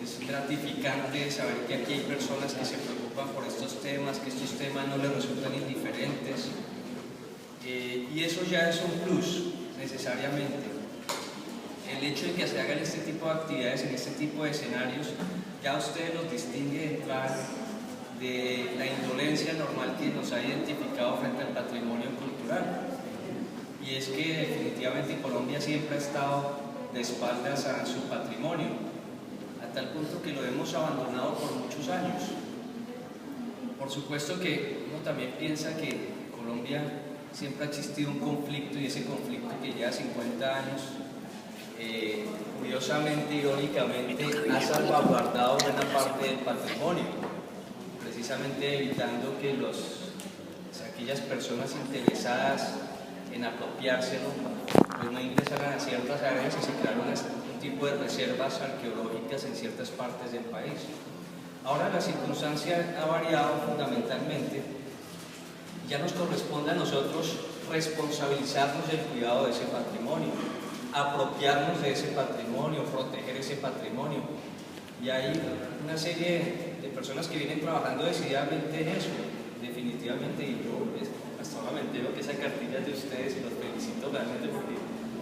Speaker 7: Es gratificante saber que aquí hay personas que se preocupan por estos temas, que estos temas no les resultan indiferentes. Y eso ya es un plus, necesariamente. El hecho de que se hagan este tipo de actividades en este tipo de escenarios, ya ustedes los distingue de entrar de la indolencia normal que nos ha identificado frente al patrimonio cultural. Y es que definitivamente Colombia siempre ha estado de espaldas a su patrimonio, a tal punto que lo hemos abandonado por muchos años. Por supuesto que uno también piensa que en Colombia siempre ha existido un conflicto, y ese conflicto que lleva 50 años, curiosamente, irónicamente, ha salvaguardado buena parte del patrimonio, precisamente evitando que aquellas personas interesadas en apropiárselo pues no ingresaran a ciertas áreas, y se crearon un tipo de reservas arqueológicas en ciertas partes del país. Ahora la circunstancia ha variado fundamentalmente. Ya nos corresponde a nosotros responsabilizarnos del cuidado de ese patrimonio, apropiarnos de ese patrimonio, proteger ese patrimonio. Y hay una serie de personas que vienen trabajando decididamente en eso, definitivamente, y yo hasta ahora me entero que esa cartilla es de ustedes, y los felicito realmente, porque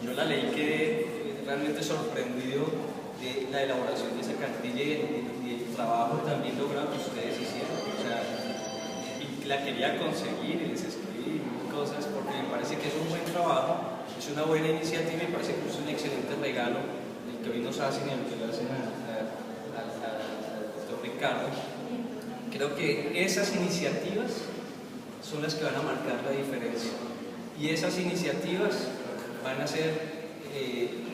Speaker 7: yo la leí, quedé realmente sorprendido de la elaboración de esa cartilla y el trabajo también logrado que ustedes hicieron. O sea, y la quería conseguir y les escribí cosas porque me parece que es un buen trabajo, es una buena iniciativa y me parece que es un excelente regalo el que hoy nos hacen y el que le hacen al doctor Ricardo. Creo que esas iniciativas son las que van a marcar la diferencia y esas iniciativas van a ser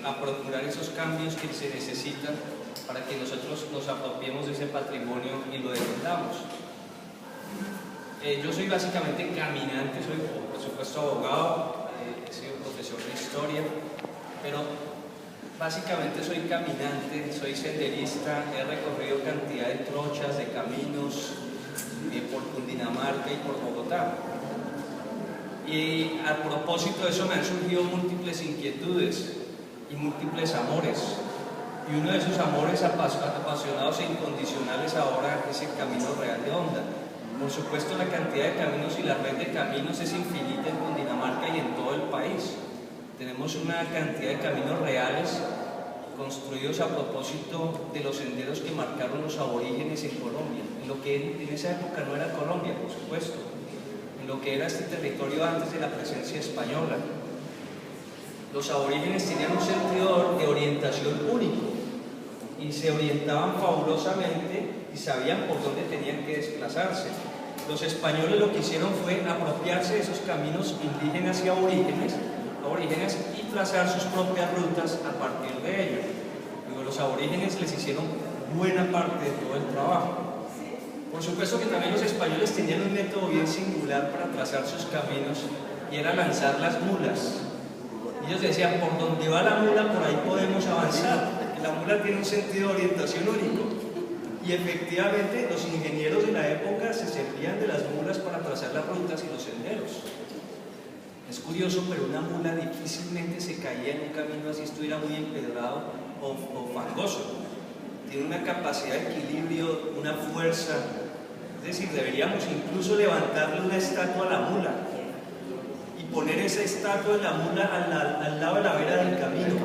Speaker 7: a procurar esos cambios que se necesitan para que nosotros nos apropiemos de ese patrimonio y lo defendamos. Yo soy básicamente caminante, soy por supuesto abogado, he sido profesor de historia, pero básicamente soy caminante, soy senderista, he recorrido cantidad de trochas, de caminos por Cundinamarca y por Bogotá. Y a propósito de eso me han surgido múltiples inquietudes y múltiples amores. Y uno de esos amores apasionados e incondicionales ahora es el Camino Real de Honda. Por supuesto, la cantidad de caminos y la red de caminos es infinita en Cundinamarca y en todo el país. Tenemos una cantidad de caminos reales construidos a propósito de los senderos que marcaron los aborígenes en Colombia, en lo que en esa época no era Colombia, por supuesto, en lo que era este territorio antes de la presencia española. Los aborígenes tenían un sentido de orientación único y se orientaban fabulosamente y sabían por dónde tenían que desplazarse. Los españoles lo que hicieron fue apropiarse de esos caminos indígenas y aborígenes y trazar sus propias rutas a partir de ello. Luego los aborígenes les hicieron buena parte de todo el trabajo. Por supuesto que también los españoles tenían un método bien singular para trazar sus caminos y era lanzar las mulas. Ellos decían, por donde va la mula, por ahí podemos avanzar, porque la mula tiene un sentido de orientación único. Y efectivamente los ingenieros de la época se servían de las mulas para trazar las rutas y los senderos. Es curioso, pero una mula difícilmente se caía en un camino así estuviera muy empedrado o fangoso. Tiene una capacidad de equilibrio, una fuerza. Es decir, deberíamos incluso levantarle una estatua a la mula y poner esa estatua de la mula al lado de la vera del camino,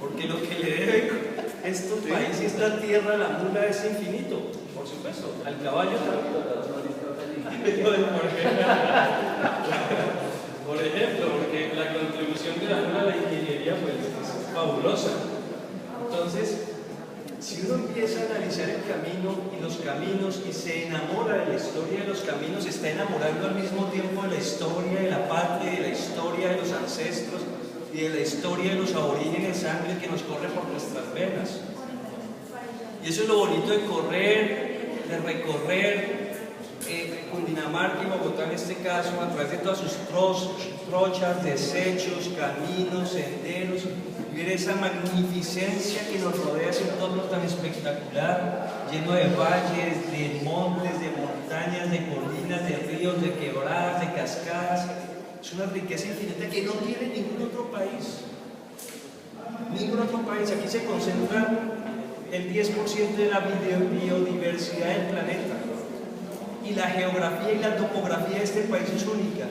Speaker 7: porque lo que le debe estos países y esta tierra a la mula es infinito, por supuesto. Al caballo por ejemplo, porque la contribución de la mula a la ingeniería pues, es fabulosa. Entonces, si uno empieza a analizar el camino y los caminos y se enamora de la historia de los caminos, se está enamorando al mismo tiempo de la historia de la patria, de la historia de los ancestros y de la historia de los aborígenes, sangre que nos corre por nuestras venas. Y eso es lo bonito de correr, de recorrer Cundinamarca y Bogotá en este caso, a través de todas sus trochas, desechos, caminos, senderos, y ver esa magnificencia que nos rodea, ese entorno tan espectacular, lleno de valles, de montes, de montañas, de colinas, de ríos, de quebradas, de cascadas. Es una riqueza infinita que no tiene ningún otro país. Ningún otro país. Aquí se concentra el 10% de la biodiversidad del planeta. Y la geografía y la topografía de este país es única.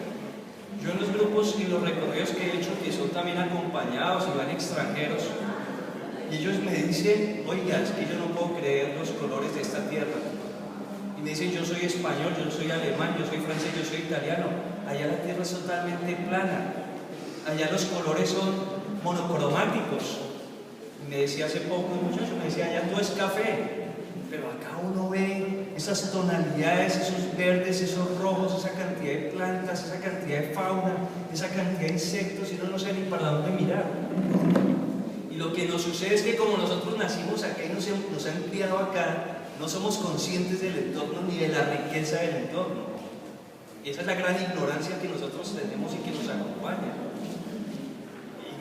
Speaker 7: Yo en los grupos y los recorridos que he hecho, que son también acompañados y van extranjeros, y ellos me dicen, oiga, es que yo no puedo creer los colores de esta tierra. Y me dicen, yo soy español, yo soy alemán, yo soy francés, yo soy italiano. Allá la tierra es totalmente plana. Allá los colores son monocromáticos. Y me decía hace poco un muchacho, me decía, allá todo es café. Pero acá uno ve esas tonalidades, esos verdes, esos rojos, esa cantidad de plantas, esa cantidad de fauna, esa cantidad de insectos, y uno no sabe ni para dónde mirar. Y lo que nos sucede es que como nosotros nacimos acá y nos han criado acá, no somos conscientes del entorno ni de la riqueza del entorno. Y esa es la gran ignorancia que nosotros tenemos y que nos acompaña.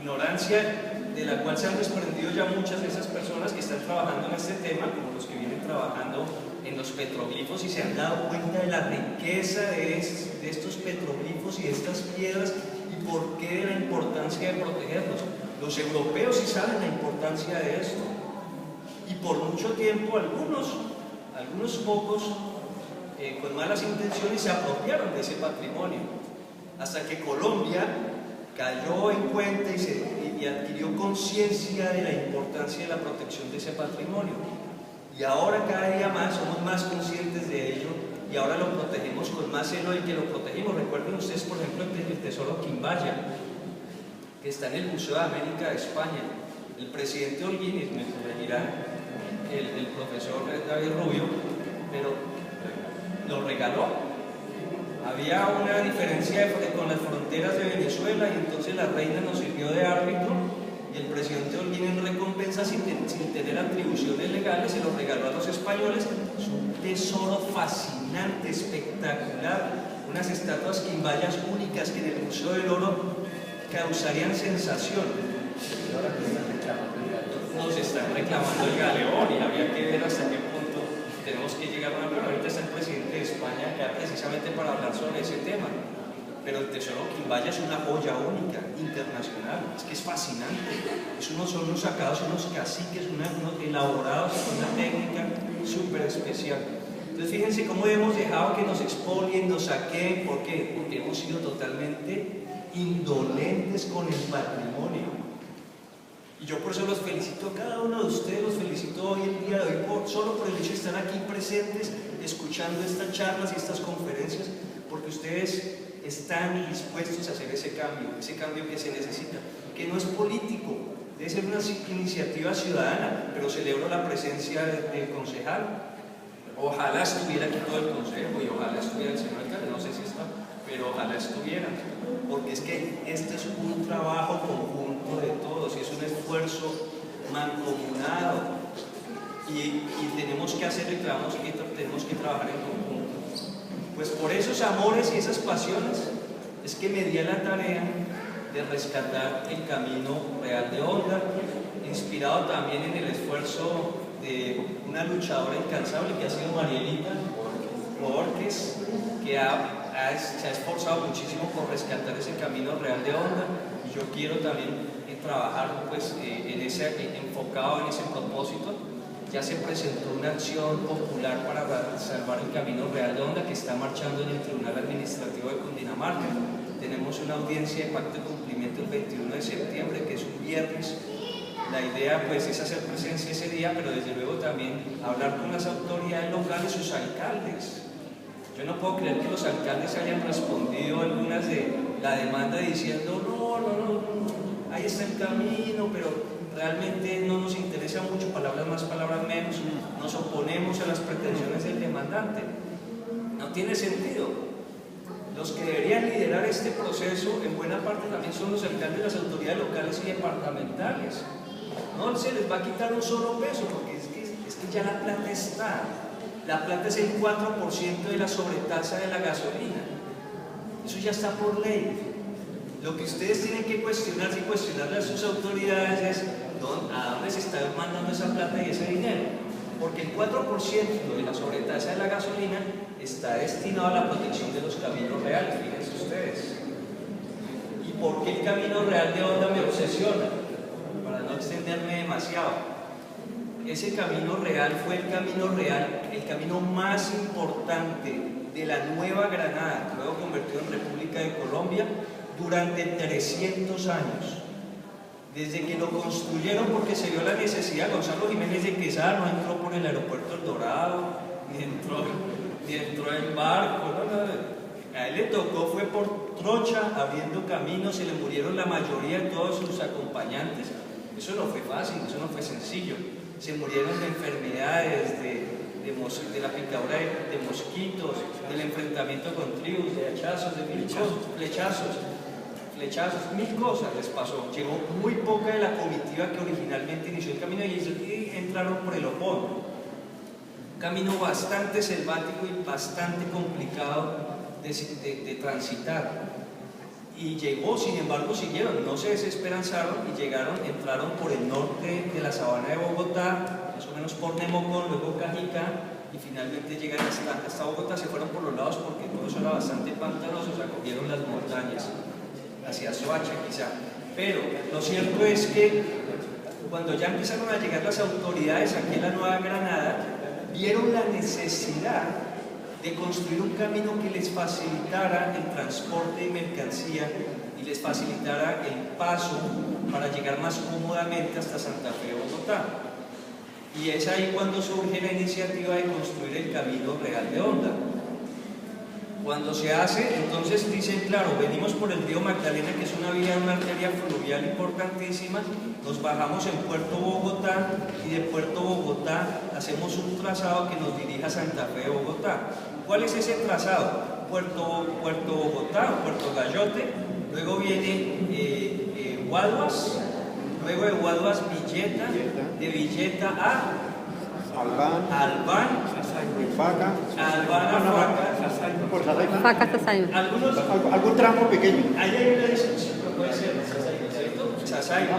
Speaker 7: Ignorancia de la cual se han desprendido ya muchas de esas personas que están trabajando en este tema, como los que vienen trabajando en los petroglifos y se han dado cuenta de la riqueza de estos petroglifos y de estas piedras y por qué de la importancia de protegerlos. Los europeos sí saben la importancia de esto y por mucho tiempo algunos pocos con malas intenciones se apropiaron de ese patrimonio hasta que Colombia cayó en cuenta y y adquirió conciencia de la importancia de la protección de ese patrimonio. Y ahora cada día más somos más conscientes de ello y ahora lo protegemos con más celo del que lo protegimos. Recuerden ustedes, por ejemplo, el tesoro Quimbaya, que está en el Museo de América de España. El presidente Holguín, me corregirá el profesor David Rubio, pero lo regaló. Había una diferencia con las fronteras de Venezuela y entonces la reina nos sirvió de árbitro y el presidente Holguín, en recompensa, sin tener atribuciones legales, se lo regaló a los españoles. Es un tesoro fascinante, espectacular, unas estatuas quimbayas únicas que en el Museo del Oro causarían sensación. Nos están reclamando el galeón y habría que ver hasta qué punto tenemos que llegar a un acuerdo. Ahorita está el presidente de España acá precisamente para hablar sobre ese tema. Pero el tesoro Quimbaya es una joya única, internacional, es que es fascinante. Son unos sacados, unos caciques, unos elaborados con una técnica súper especial. Entonces fíjense cómo hemos dejado que nos expolien, nos saquen. ¿Por qué? Porque hemos sido totalmente indolentes con el patrimonio. Y yo por eso los felicito a cada uno de ustedes, los felicito hoy el día de hoy, solo por el hecho de estar aquí presentes, escuchando estas charlas y estas conferencias, porque ustedes están dispuestos a hacer ese cambio que se necesita, que no es político, debe ser una iniciativa ciudadana, pero celebro la presencia del concejal. Ojalá estuviera aquí todo el consejo y ojalá estuviera el señor alcalde, no sé si está, pero ojalá estuviera, porque es que este es un trabajo conjunto de todos y es un esfuerzo mancomunado y tenemos que hacerlo y tenemos que trabajar en conjunto. Pues por esos amores y esas pasiones es que me di a la tarea de rescatar el Camino Real de Honda, inspirado también en el esfuerzo de una luchadora incansable que ha sido Marielita Borges, que se ha esforzado muchísimo por rescatar ese Camino Real de Honda, y yo quiero también trabajar pues, enfocado en ese propósito. Ya se presentó una acción popular para salvar el Camino Real de Honda que está marchando en el Tribunal Administrativo de Cundinamarca. Tenemos una audiencia de pacto de cumplimiento el 21 de septiembre, que es un viernes. La idea pues es hacer presencia ese día, pero desde luego también hablar con las autoridades locales, sus alcaldes. Yo no puedo creer que los alcaldes hayan respondido a algunas de la demanda diciendo no, ahí está el camino, pero realmente no nos interesa mucho, palabras más, palabras menos, nos oponemos a las pretensiones del demandante. No tiene sentido. Los que deberían liderar este proceso en buena parte también son los alcaldes, las autoridades locales y departamentales. No se les va a quitar un solo peso, porque es que ya la plata está. La plata es el 4% de la sobretasa de la gasolina. Eso ya está por ley. Lo que ustedes tienen que cuestionarse y cuestionarle a sus autoridades es a dónde se está mandando esa plata y ese dinero. Porque el 4% de la sobretasa de la gasolina está destinado a la protección de los caminos reales, fíjense ustedes. ¿Y por qué el Camino Real de Honda me obsesiona? Para no extenderme demasiado. Ese camino real fue el camino más importante de la Nueva Granada, luego convertido en República de Colombia, durante 300 años. Desde que lo construyeron, porque se vio la necesidad, Gonzalo Jiménez de Quesada no entró por el aeropuerto El Dorado, ni entró en barco, a él le tocó, fue por trocha, abriendo caminos, se le murieron la mayoría de todos sus acompañantes. Eso no fue fácil, eso no fue sencillo. Se murieron de enfermedades, de la picadura de mosquitos, del enfrentamiento con tribus, de hachazos, de flechazos, mil cosas les pasó. Llegó muy poca de la comitiva que originalmente inició el camino y entraron por el Opón. Un camino bastante selvático y bastante complicado de transitar. Y llegó, sin embargo, siguieron, no se desesperanzaron y entraron por el norte de la sabana de Bogotá, más o menos por Nemocón, luego Cajicá, y finalmente llegan hasta Bogotá. Se fueron por los lados porque todo eso era bastante pantanoso, se acogieron las montañas, hacia Soacha quizá. Pero lo cierto es que cuando ya empezaron a llegar las autoridades aquí en la Nueva Granada, vieron la necesidad de construir un camino que les facilitara el transporte de mercancía y les facilitara el paso para llegar más cómodamente hasta Santa Fe, Bogotá. Y es ahí cuando surge la iniciativa de construir el Camino Real de Honda. Cuando se hace, entonces dicen, claro, venimos por el río Magdalena, que es una vía, una arteria fluvial importantísima, nos bajamos en Puerto Bogotá y de Puerto Bogotá hacemos un trazado que nos dirija a Santa Fe, Bogotá. ¿Cuál es ese trazado? Puerto Bogotá, Puerto Gallote, luego viene Guaduas, luego de Guaduas Villeta, de Villeta a Albán,
Speaker 8: Faca,
Speaker 7: Albán a Faca,
Speaker 2: Faca Sasaima.
Speaker 8: algún tramo pequeño.
Speaker 7: Ahí hay una discusión, puede ser ¿cierto? Sasaima,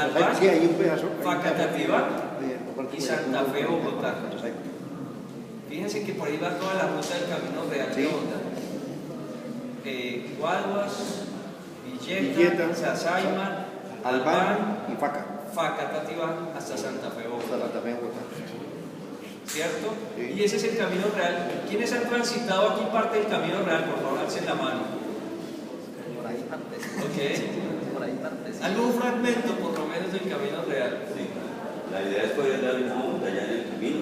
Speaker 7: Albán,
Speaker 8: Sí, hay un pedazo.
Speaker 7: Facatativá y Santa Fe, Bogotá. Fíjense que por ahí va toda la ruta del Camino Real de Honda. Guaduas, Villeta, Sasaima, Albán
Speaker 8: y Faca.
Speaker 7: Facatativá hasta Santa Fe, Bogotá. ¿Cierto?
Speaker 8: Sí.
Speaker 7: Y ese es el Camino Real. ¿Quiénes han transitado aquí parte del Camino Real? Por favor, alcen la mano.
Speaker 9: Por ahí partes.
Speaker 7: Ok.
Speaker 9: Por ahí partes.
Speaker 7: ¿Algún fragmento, por lo menos, del Camino Real?
Speaker 1: Sí. La idea es poder dar una montaña en el camino.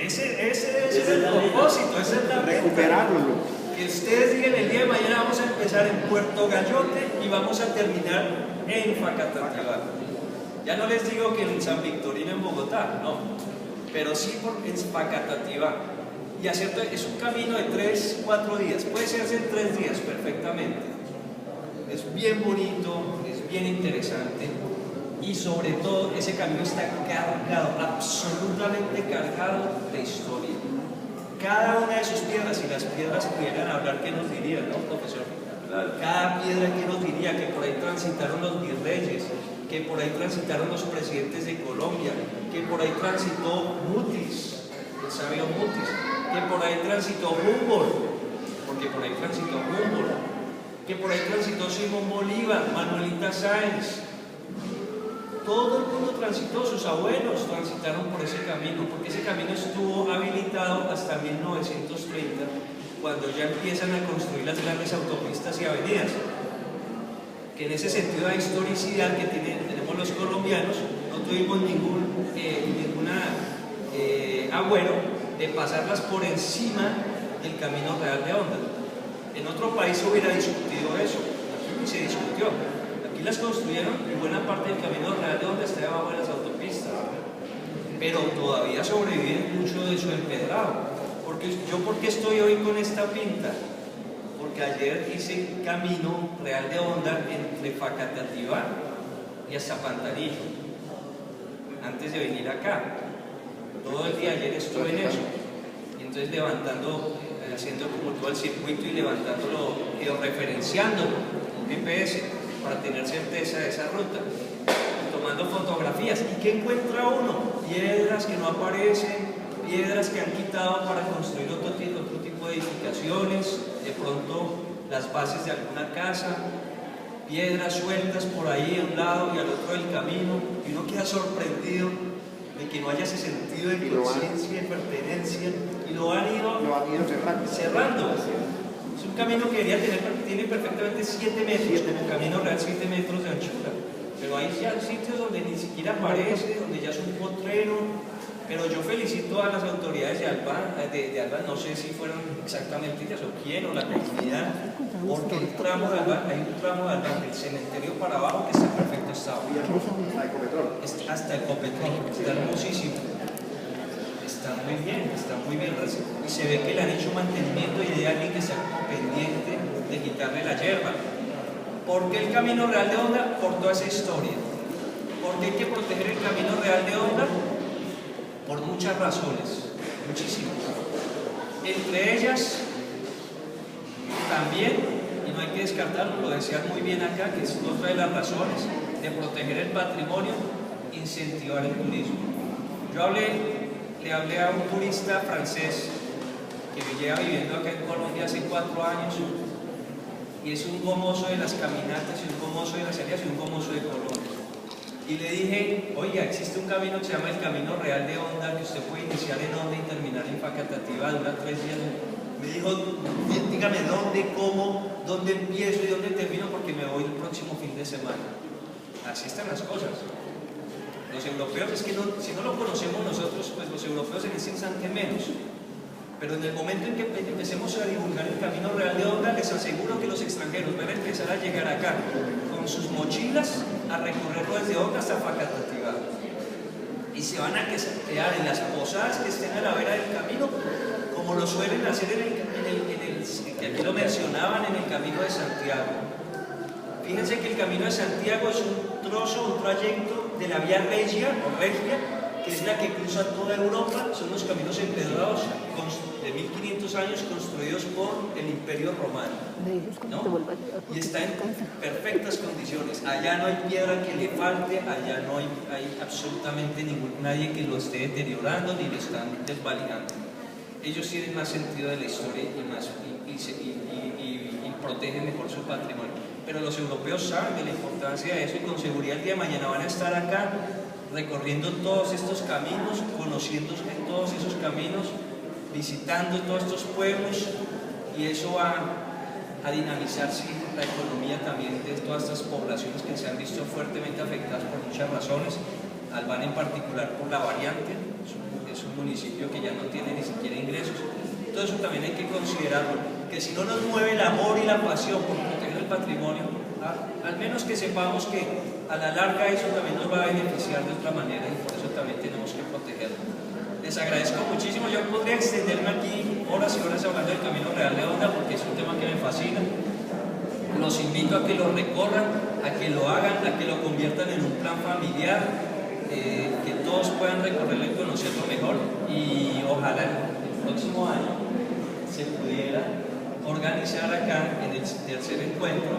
Speaker 7: Ese es el propósito, esa es la meta.
Speaker 8: Recuperarlo.
Speaker 7: Que ustedes digan el día de mañana vamos a empezar en Puerto Gallote y vamos a terminar en Facatativá. Ya no les digo que en San Victorino, en Bogotá, no, pero sí en Facatativá. Y es un camino de 3-4 días, puede hacerse en 3 días perfectamente. Es bien bonito, es bien interesante y sobre todo ese camino está cargado, absolutamente cargado de historia. Cada una de sus piedras, si las piedras pudieran hablar, ¿qué nos dirían, no, profesor?
Speaker 1: Claro.
Speaker 7: Cada piedra que nos diría que por ahí transitaron los virreyes, que por ahí transitaron los presidentes de Colombia, que por ahí transitó Mutis, el sabio Mutis, que por ahí transitó Humboldt, porque por ahí transitó Humboldt, que por ahí transitó Simón Bolívar, Manuelita Sáenz. Todo el mundo transitó, sus abuelos transitaron por ese camino, porque ese camino estuvo habilitado hasta 1930, cuando ya empiezan a construir las grandes autopistas y avenidas. Que en ese sentido de historicidad que tenemos los colombianos, no tuvimos ningún agüero de pasarlas por encima del Camino Real de Honda. En otro país se hubiera discutido eso, aquí se discutió. Aquí las construyeron y buena parte del Camino Real de Honda está debajo de las autopistas, pero todavía sobrevive mucho de su empedrado. ¿Por qué estoy hoy con esta pinta? Porque ayer hice Camino Real de Honda entre Facatativá y hasta Pantanillo, antes de venir acá. Todo el día ayer estuve en eso, y entonces haciendo como todo el circuito y levantándolo, referenciándolo con GPS para tener certeza de esa ruta, tomando fotografías. ¿Y qué encuentra uno? Piedras que no aparecen, piedras que han quitado para construir otro tipo de edificaciones, de pronto las bases de alguna casa, piedras sueltas por ahí a un lado y al otro del camino, y uno queda sorprendido de que no haya ese sentido de conciencia, de pertenencia, y lo han ido cerrando. Es un camino que tiene perfectamente 7 metros, como Camino Real, 7 metros de anchura, pero hay ya sitios donde ni siquiera aparece, donde ya es un potrero. Pero yo felicito a las autoridades de Albán, no sé si fueron exactamente ellas o quién o la comunidad, porque hay un tramo de Albán, del cementerio para abajo, que está en perfecto estado. Hasta el Copetrol, está hermosísimo. Está muy bien, y se ve que le han hecho mantenimiento y hay alguien que está como pendiente de quitarle la hierba. ¿Por qué el Camino Real de Honda? Por toda esa historia. ¿Por qué hay que proteger el Camino Real de Honda? Por muchas razones, muchísimas. Entre ellas, también, y no hay que descartarlo, lo decían muy bien acá, que es otra de las razones de proteger el patrimonio, incentivar el turismo. Le hablé a un turista francés que lleva viviendo acá en Colombia hace 4 años y es un gomoso de las caminatas y un gomoso de las salidas y un gomoso de Colombia. y le dije, oiga, existe un camino que se llama el Camino Real de Honda, que usted puede iniciar en Honda y terminar en Facatativá, dura 3 días. Me dijo, dígame dónde, cómo, dónde empiezo y dónde termino, porque me voy el próximo fin de semana. Así están las cosas. Los europeos, es que si no lo conocemos nosotros, pues los europeos en ese instante menos. Pero en el momento en que empecemos a divulgar el Camino Real de Honda, les aseguro que los extranjeros van a empezar a llegar acá con sus mochilas a recorrerlo desde Honda hasta Facatativá. Y se van a quedar en las posadas que estén a la vera del camino, como lo suelen hacer que aquí lo mencionaban, en el Camino de Santiago. Fíjense que el Camino de Santiago es un trayecto de la Vía Regia, que es la que cruza toda Europa. Son los caminos empedrados de 1500 años construidos por el Imperio Romano, ¿no? Y está en perfectas condiciones. Allá no hay piedra que le falte, allá no hay absolutamente nadie que lo esté deteriorando ni lo están desvalijando. Ellos tienen más sentido de la historia y protegen mejor su patrimonio. Pero los europeos saben de la importancia de eso y con seguridad el día de mañana van a estar acá recorriendo todos estos caminos, conociendo todos esos caminos, visitando todos estos pueblos, y eso va a dinamizar la economía también de todas estas poblaciones que se han visto fuertemente afectadas por muchas razones. Albania en particular por la variante, es un municipio que ya no tiene ni siquiera ingresos. Todo eso también hay que considerarlo, que si no nos mueve el amor y la pasión por proteger el patrimonio, al menos que sepamos que a la larga eso también nos va a beneficiar de otra manera, y por eso también tenemos que protegerlo. Les agradezco muchísimo. Yo podría extenderme aquí horas y horas hablando del Camino Real de Honda, porque es un tema que me fascina. Los invito a que lo recorran, a que lo hagan, a que lo conviertan en un plan familiar, que todos puedan recorrerlo y conocerlo mejor, y ojalá el próximo año se pudiera organizar acá en el tercer encuentro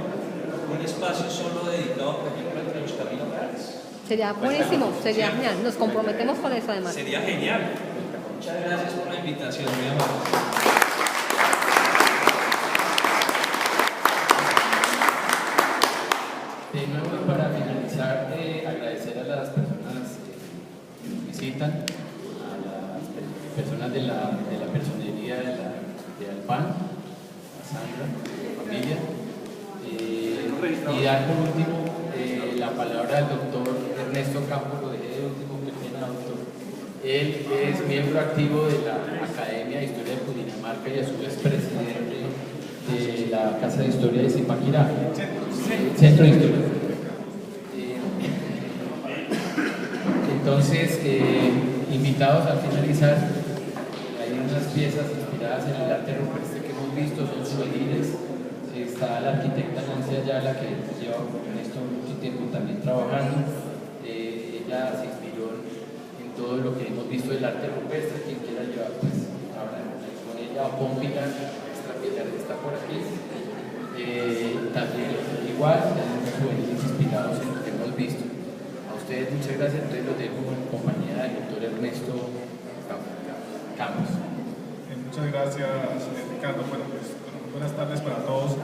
Speaker 7: un espacio solo dedicado, por ejemplo, entre los caminos reales.
Speaker 2: Sería buenísimo, sería genial. Nos comprometemos con eso además.
Speaker 7: Sería genial. Muchas gracias por la invitación, mi amor.
Speaker 3: De nuevo, para finalizar, agradecer a las personas que nos visitan, a las personas de la personería de Alpan, a Sandra, a la familia, y dar por último la palabra al doctor Ernesto Campos. Lo dejé de último, que pena, doctor. Él es miembro activo de la Academia de Historia de Cundinamarca y a su vez presidente de la Casa de Historia de Zipaquirá, Centro de Historia. Entonces, invitados a finalizar, hay unas piezas inspiradas en el arte rupestre que hemos visto, son souvenirs. Está la arquitecta Nancy Ayala, que lleva con esto mucho tiempo también trabajando. Ella se inspiró en todo lo que hemos visto del arte rupestre. Quien quiera llevar, pues, hablar con ella, o Pómpita, nuestra piedra está por aquí. También igual, tenemos souvenirs inspirados en lo que hemos visto. A ustedes muchas gracias, entonces los dejo en compañía del doctor Ernesto Campos.
Speaker 6: Muchas gracias, Ricardo. Bueno, pues, buenas tardes para todos.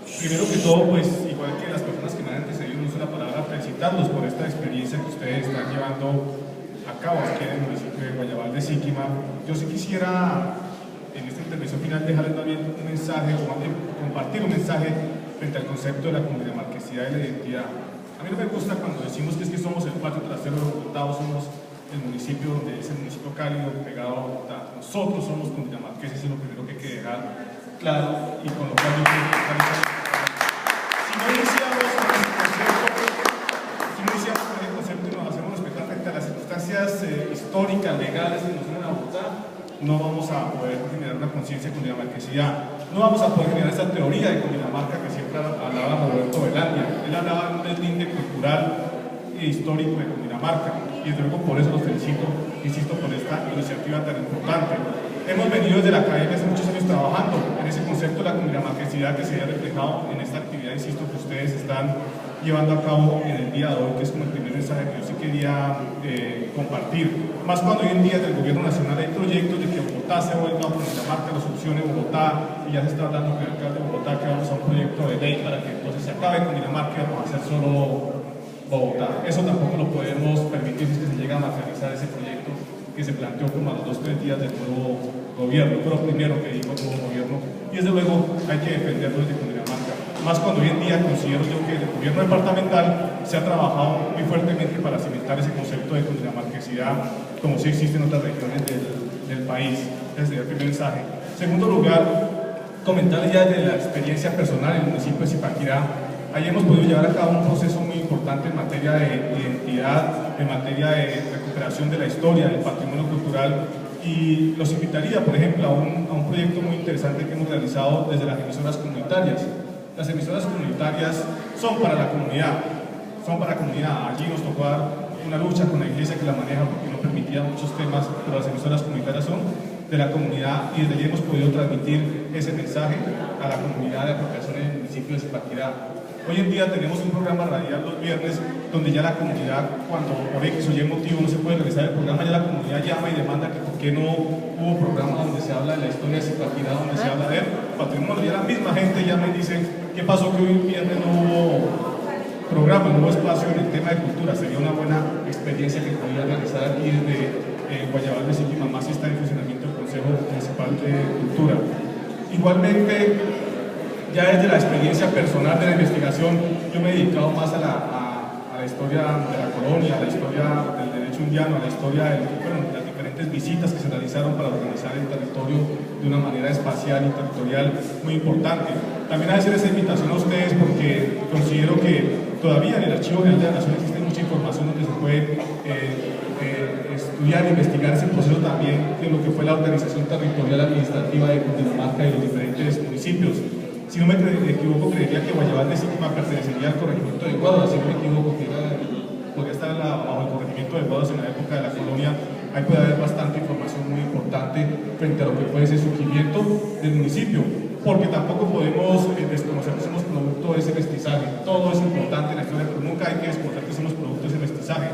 Speaker 6: Primero que todo, pues, igual que las personas que me han antecedido, no uso la palabra felicitarlos por esta experiencia que ustedes están llevando a cabo aquí en el municipio de Guayabal de Siquima. Yo sí quisiera, en esta intervención final, dejarles también un mensaje, o compartir un mensaje frente al concepto de la cundinamarquesidad y la identidad. A mí no me gusta cuando decimos que es que somos el patio trasero de Bogotá, o somos el municipio donde es el municipio cálido pegado a Bogotá. Nosotros somos cundinamarqueses, y lo primero que hay que dejar claro, y con lo cual yo quiero si no iniciamos con el concepto y nos hacemos respetar frente a las circunstancias históricas, legales que nos unen a Bogotá, no vamos a poder generar una conciencia de cundinamarquesidad, no vamos a poder generar esa teoría de Cundinamarca que siempre hablaba Roberto Velandia. Él hablaba de un deslinde cultural e histórico de Cundinamarca, y desde luego por eso los felicito, insisto, por esta iniciativa tan importante. Hemos venido desde la academia hace muchos años trabajando en ese concepto de la cundinamarquesidad que se ha reflejado en esta actividad, insisto, que ustedes están llevando a cabo en el día de hoy, que es como el primer mensaje que yo sí quería compartir. Más cuando hoy en día del gobierno nacional hay proyectos de que Bogotá se vuelva a Cundinamarca, lo solucione Bogotá, y ya se está hablando con el alcalde de Bogotá que vamos a un proyecto de ley para que entonces se acabe Cundinamarca, va a ser solo
Speaker 10: Bogotá. Eso tampoco lo podemos permitir si se llega a materializar ese proyecto que se planteó como a los 2-3 días del nuevo gobierno, pero primero que dijo el nuevo gobierno, y desde luego hay que defenderlo desde Cundinamarca. Más cuando hoy en día considero yo que el gobierno departamental se ha trabajado muy fuertemente para cimentar ese concepto de cundinamarquesidad, como sí existe en otras regiones del país. Ese sería el primer mensaje. En segundo lugar, comentarles ya de la experiencia personal en el municipio de Zipaquirá. Ahí hemos podido llevar a cabo un proceso muy importante en materia de identidad, en materia de recuperación de la historia, del patrimonio cultural, y los invitaría, por ejemplo, a un proyecto muy interesante que hemos realizado desde las emisoras comunitarias. Las emisoras comunitarias son para la comunidad, Allí nos tocó dar una lucha con la iglesia que la maneja porque no permitía muchos temas, pero las emisoras comunitarias son de la comunidad y desde allí hemos podido transmitir ese mensaje a la comunidad de apropiación en el municipio de Zipaquirá. Hoy en día tenemos un programa radial los viernes donde ya la comunidad, cuando por X o Y motivo no se puede realizar el programa, ya la comunidad llama y demanda que por qué no hubo programa donde se habla de la historia de Zipaquirá, donde se habla del patrimonio. Ya la misma gente llama y dice, ¿qué pasó que hoy viernes no hubo programa, no hubo espacio en el tema de cultura? Sería una buena experiencia que podría realizar aquí desde Guayabal de Siquimamá, si está en funcionamiento el Consejo Municipal de Cultura. Igualmente, ya desde la experiencia personal de la investigación, yo me he dedicado más a la historia de la colonia, a la historia del derecho indiano, a la historia de las diferentes visitas que se realizaron para organizar el territorio de una manera espacial y territorial muy importante. También hacer esa invitación a ustedes porque considero que todavía en el Archivo General de la Nación existe mucha información donde se puede estudiar e investigar ese proceso también de lo que fue la organización territorial administrativa de Cundinamarca y los diferentes municipios. Si no me equivoco, creería que Guayabal de Siquimamá pertenecería al corregimiento de Guaduas. Si no me equivoco, podría estar bajo el corregimiento de Guaduas en la época de la colonia. Ahí puede haber bastante información muy importante frente a lo que fue ese surgimiento del municipio, porque tampoco podemos desconocer que somos producto de ese mestizaje. Todo es importante en la historia, pero nunca hay que desconocer que somos producto de ese mestizaje.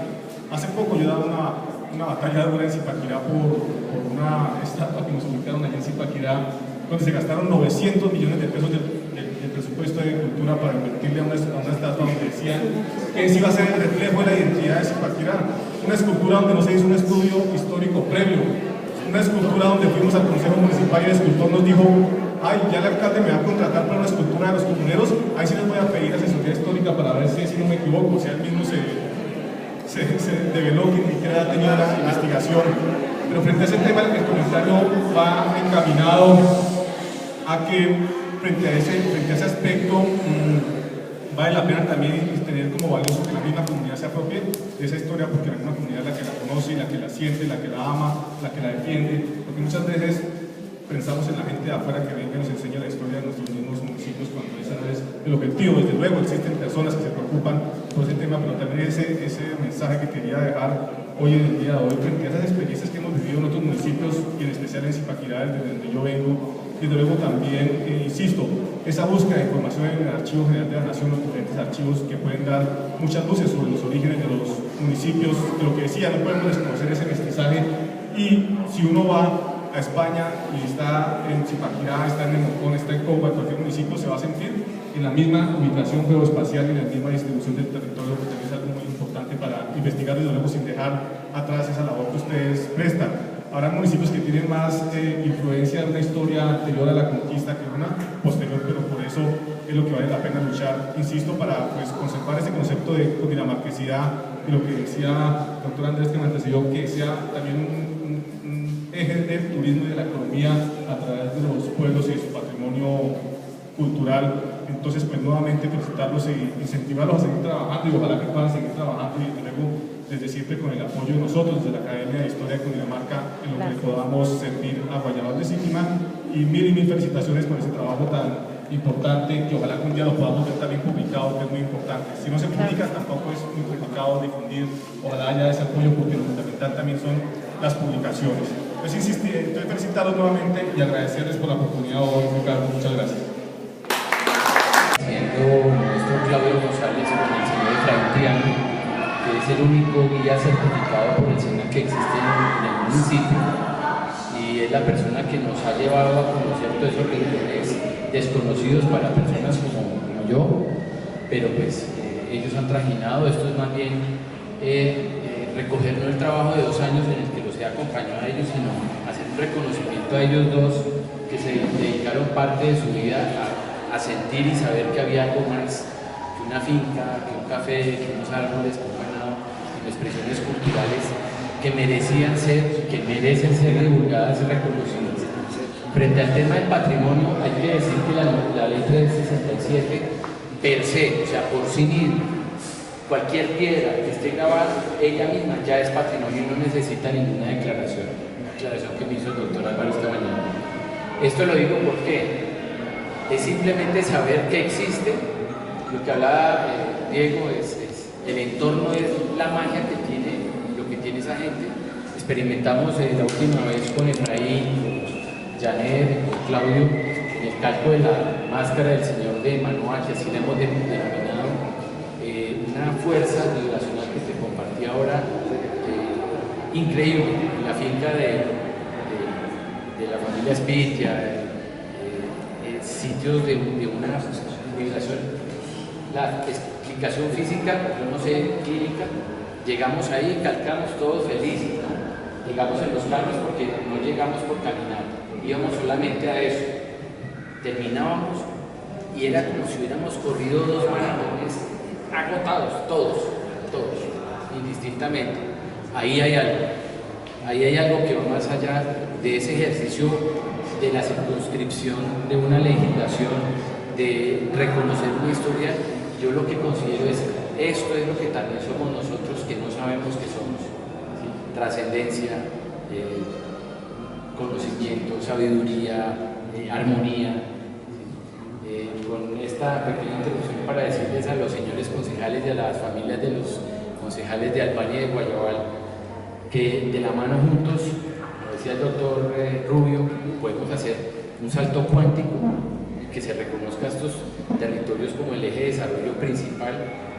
Speaker 10: Hace poco yo daba una batalla dura en Zipaquirá por una estatua que nos ubicaron allá en Zipaquirá, donde se gastaron 900 millones de pesos del presupuesto de cultura para invertirle a una estatua donde decían que ese iba a ser el reflejo de la identidad de Zipaquirá. Una escultura donde no se hizo un estudio histórico previo, una escultura donde fuimos al Consejo Municipal y el escultor nos dijo, ay, ya el alcalde me va a contratar para una escultura de los comuneros, ahí sí les voy a pedir asesoría histórica para ver si no me equivoco, o sea, él mismo se develó que ni siquiera tenía la investigación. Pero frente a ese tema, el comentario va encaminado a que frente a ese aspecto vale la pena también tener como valioso que la misma comunidad se apropie de esa historia, porque la misma comunidad es la que la conoce, la que la siente, la que la ama, la que la defiende, porque muchas veces pensamos en la gente de afuera que venga y nos enseña la historia de nuestros mismos municipios cuando ese no es el objetivo. Desde luego existen personas que se preocupan por ese tema, pero también ese mensaje que quería dejar hoy en el día de hoy frente a esas experiencias que hemos vivido en otros municipios y en especial en Zipaquirá, desde donde yo vengo. Desde luego también, insisto, esa búsqueda de información en el Archivo General de la Nación, los diferentes archivos que pueden dar muchas luces sobre los orígenes de los municipios, de lo que decía, no podemos desconocer ese mestizaje. Y si uno va a España y está en Zipaquirá, está en Nemocón, está en Cogua, en cualquier municipio se va a sentir en la misma ubicación geoespacial y en la misma distribución del territorio, que también es algo muy importante para investigar, desde luego sin dejar atrás esa labor que ustedes prestan. Habrá municipios que tienen más influencia de una historia anterior a la conquista que una posterior, pero por eso es lo que vale la pena luchar, insisto, para conservar ese concepto de cundinamarquesidad y lo que decía el doctor Andrés que me antecedió, que sea también un eje del turismo y de la economía a través de los pueblos y de su patrimonio cultural. Entonces, pues nuevamente felicitarlos e incentivarlos a seguir trabajando y ojalá que puedan seguir trabajando y desde luego desde siempre con el apoyo de nosotros, desde la Academia de Historia de Cundinamarca, en lo que podamos servir a Guayabal de Siquimamá. Y mil felicitaciones por ese trabajo tan importante, que ojalá que un día lo podamos ver también publicado, que es muy importante. Si no se publica, tampoco es muy complicado difundir, ojalá haya ese apoyo, porque lo fundamental también son las publicaciones. Pues insistir, entonces felicitarlos nuevamente y agradecerles por la oportunidad hoy, Ricardo. Muchas gracias.
Speaker 3: Siendo nuestro Claudio González con el señor Efraín Triano, que es el único guía certificado por el SENA que existe en el municipio, y es la persona que nos ha llevado a conocer todos esos rincones desconocidos para personas como yo, pero pues ellos han trajinado. Esto es más bien recoger no el trabajo de 2 años en el que los he acompañado a ellos, sino hacer un reconocimiento a ellos dos que se dedicaron parte de su vida a sentir y saber que había algo más que una finca, que un café, que unos árboles, que un ganado, sino expresiones culturales que merecían ser, que merecen ser divulgadas y reconocidas. Frente al tema del patrimonio, hay que decir que la ley 367 per se, o sea, por sí misma, cualquier piedra que esté grabada, ella misma ya es patrimonio y no necesita ninguna declaración. Una declaración que me hizo el doctor Álvaro esta mañana. Esto lo digo porque es simplemente saber que existe. Lo que hablaba Diego es el entorno, es la magia que tiene, lo que tiene esa gente. Experimentamos la última vez con Efraín, Janet, con Claudio, en el calco de la máscara del señor de Manoa, que así le hemos denominado, una fuerza vibracional que te compartí ahora, increíble, en la finca de la familia Spitia, sitios de una vibración. La explicación física, yo no sé, clínica, llegamos ahí, calcamos todos felices, ¿no? Llegamos en los carros porque no llegamos por caminar, íbamos solamente a eso, terminábamos y era como si hubiéramos corrido 2 maratones agotados, todos, indistintamente. Ahí hay algo que va más allá de ese ejercicio de la circunscripción de una legislación, de reconocer una historia. Yo lo que considero es, esto es lo que también somos nosotros que no sabemos que somos, ¿sí? Trascendencia, conocimiento, sabiduría, armonía. Con esta pequeña introducción para decirles a los señores concejales y a las familias de los concejales de Albania y de Guayabal que de la mano juntos, como decía el doctor Rubio, podemos hacer un salto cuántico, que se reconozca estos territorios como el eje de desarrollo principal,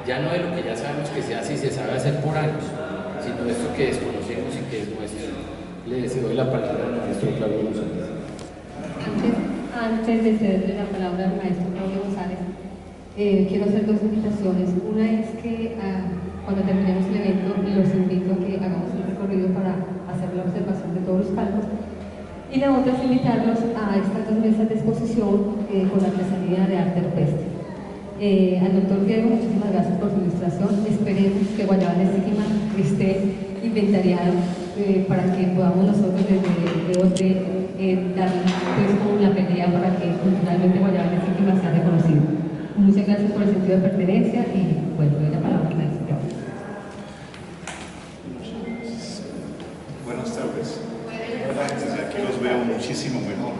Speaker 3: ya no de lo que ya sabemos que se hace y se sabe hacer por años, sino de esto que desconocemos y que es nuestro. Les doy la palabra al maestro Claudio González.
Speaker 2: Antes de cederle la palabra al maestro Claudio González, quiero hacer 2 invitaciones. Una es que cuando terminemos el evento, los invito a que hagamos un recorrido para hacer la observación de todos los calcos. Y la otra es invitarlos a estas 2 mesas de exposición con la artesanía de arte rupestre. Al doctor Diego, muchísimas gracias por su ilustración. Esperemos que Guayabal de Siquima esté inventariado para que podamos nosotros desde OT dar pues, como la pelea para que culturalmente Guayabal de Siquima sea reconocido. Muchas gracias por el sentido de pertenencia y bueno, doy la palabra al maestro.
Speaker 6: Buenas tardes. Desde aquí los veo muchísimo mejor.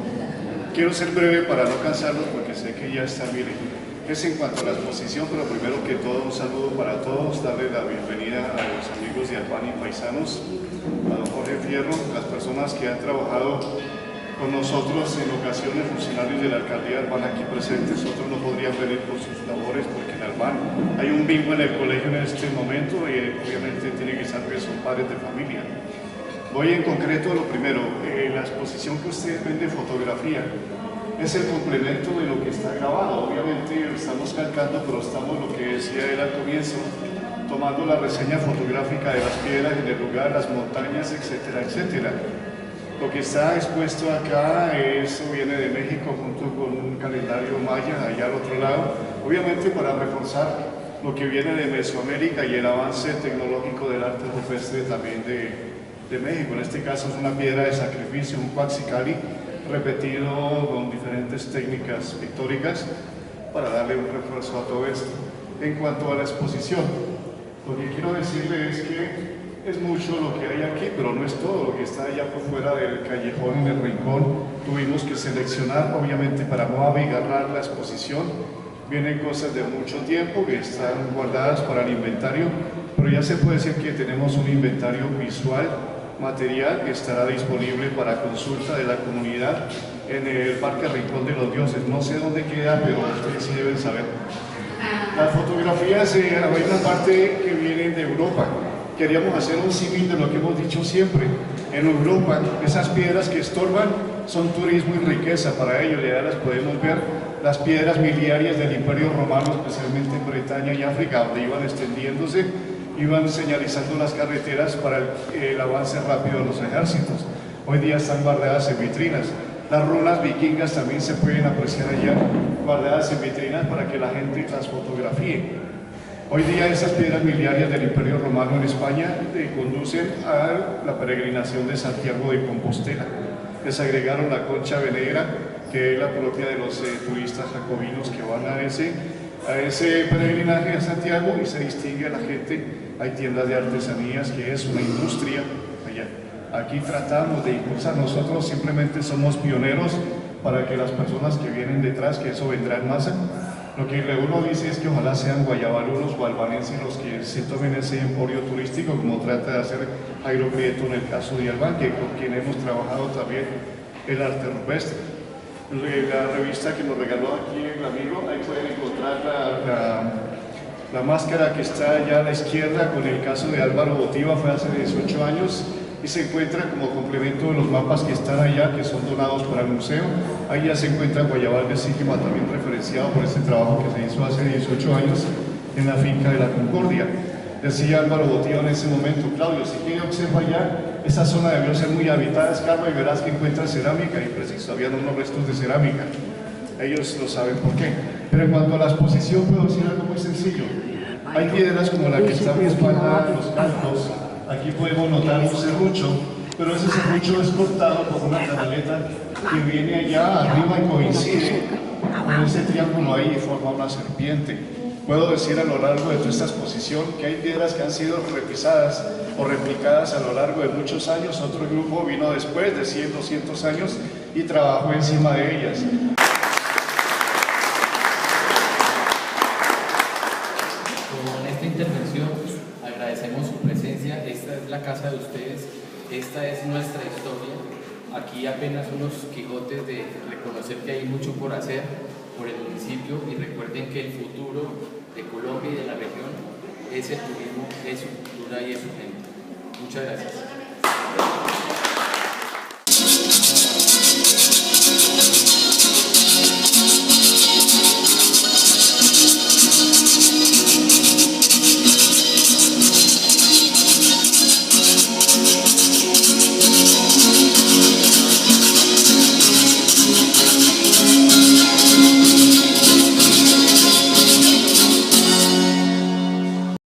Speaker 6: Quiero ser breve para no cansarlos porque sé que ya está, miren. Es en cuanto a la exposición, pero primero que todo un saludo para todos, darle la bienvenida a los amigos de Albania y paisanos, a don Jorge Fierro, las personas que han trabajado con nosotros en ocasiones, funcionarios de la alcaldía de Albania aquí presentes. Otros no podrían venir por sus labores porque en Albania hay un bingo en el colegio en este momento y obviamente tiene que saber que son padres de familia. Voy en concreto a lo primero, la exposición que ustedes ven de fotografía es el complemento de lo que está grabado. Obviamente estamos calcando, pero estamos, lo que decía él al comienzo, tomando la reseña fotográfica de las piedras en el lugar, las montañas, etcétera, etcétera. Lo que está expuesto acá, eso viene de México junto con un calendario maya allá al otro lado, obviamente para reforzar lo que viene de Mesoamérica y el avance tecnológico del arte rupestre también de México. En este caso es una piedra de sacrificio, un Huaxicali, repetido con diferentes técnicas pictóricas para darle un refuerzo a todo esto. En cuanto a la exposición, lo que quiero decirle es que es mucho lo que hay aquí, pero no es todo lo que está allá por fuera del callejón, en el rincón. Tuvimos que seleccionar, obviamente, para no abigarrar la exposición. Vienen cosas de mucho tiempo que están guardadas para el inventario, pero ya se puede decir que tenemos un inventario visual, material, que estará disponible para consulta de la comunidad en el Parque Rincón de los Dioses. No sé dónde queda, pero ustedes sí deben saber. Las fotografías, hay una parte que vienen de Europa. Queríamos hacer un símil de lo que hemos dicho siempre. En Europa, esas piedras que estorban son turismo y riqueza para ellos, ya las podemos ver las piedras miliarias del Imperio Romano, especialmente en Bretaña y África, donde iban extendiéndose, iban señalizando las carreteras para el avance rápido de los ejércitos. Hoy día están guardadas en vitrinas. Las runas vikingas también se pueden apreciar allá, guardadas en vitrinas para que la gente las fotografíe. Hoy día esas piedras miliarias del Imperio Romano en España conducen a la peregrinación de Santiago de Compostela. Les agregaron la concha venera, que es la propia de los turistas jacobinos que van a ese peregrinaje a Santiago, y se distingue a la gente. Hay tiendas de artesanías, que es una industria allá. Aquí tratamos de impulsar, nosotros simplemente somos pioneros para que las personas que vienen detrás, que eso vendrá en masa. Lo que uno dice es que ojalá sean guayabalunos o albaneses los que se tomen ese emporio turístico, como trata de hacer Jairo Prieto en el caso de Albán, que con quien hemos trabajado también el arte rupestre. La revista que nos regaló aquí el amigo, ahí pueden encontrar la máscara que está allá a la izquierda con el caso de Álvaro Botiva, fue hace 18 años, y se encuentra como complemento de los mapas que están allá, que son donados para el museo. Ahí ya se encuentra Guayabal de Síquima, también referenciado por este trabajo que se hizo hace 18 años en la finca de la Concordia. Decía Álvaro Botiva en ese momento: Claudio, si quien observa allá, esa zona debió ser muy habitada, escarba y verás que encuentra cerámica, y preciso, habían unos restos de cerámica. Ellos lo saben por qué. Pero en cuanto a la exposición, puedo decir algo muy sencillo. Hay piedras como la que está a mi espalda, los cantos. Aquí podemos notar un serrucho, pero ese serrucho es cortado por una canaleta que viene allá arriba y coincide con ese triángulo ahí y forma una serpiente. Puedo decir a lo largo de toda esta exposición que hay piedras que han sido repisadas o replicadas a lo largo de muchos años. Otro grupo vino después de 100, 200 años y trabajó encima de ellas.
Speaker 3: Con esta intervención agradecemos su presencia. Esta es la casa de ustedes, esta es nuestra historia. Aquí apenas unos quijotes de reconocer que hay mucho por hacer por el municipio, y recuerden que el futuro de Colombia y de la región es el turismo, es su cultura y es su gente. Muchas gracias.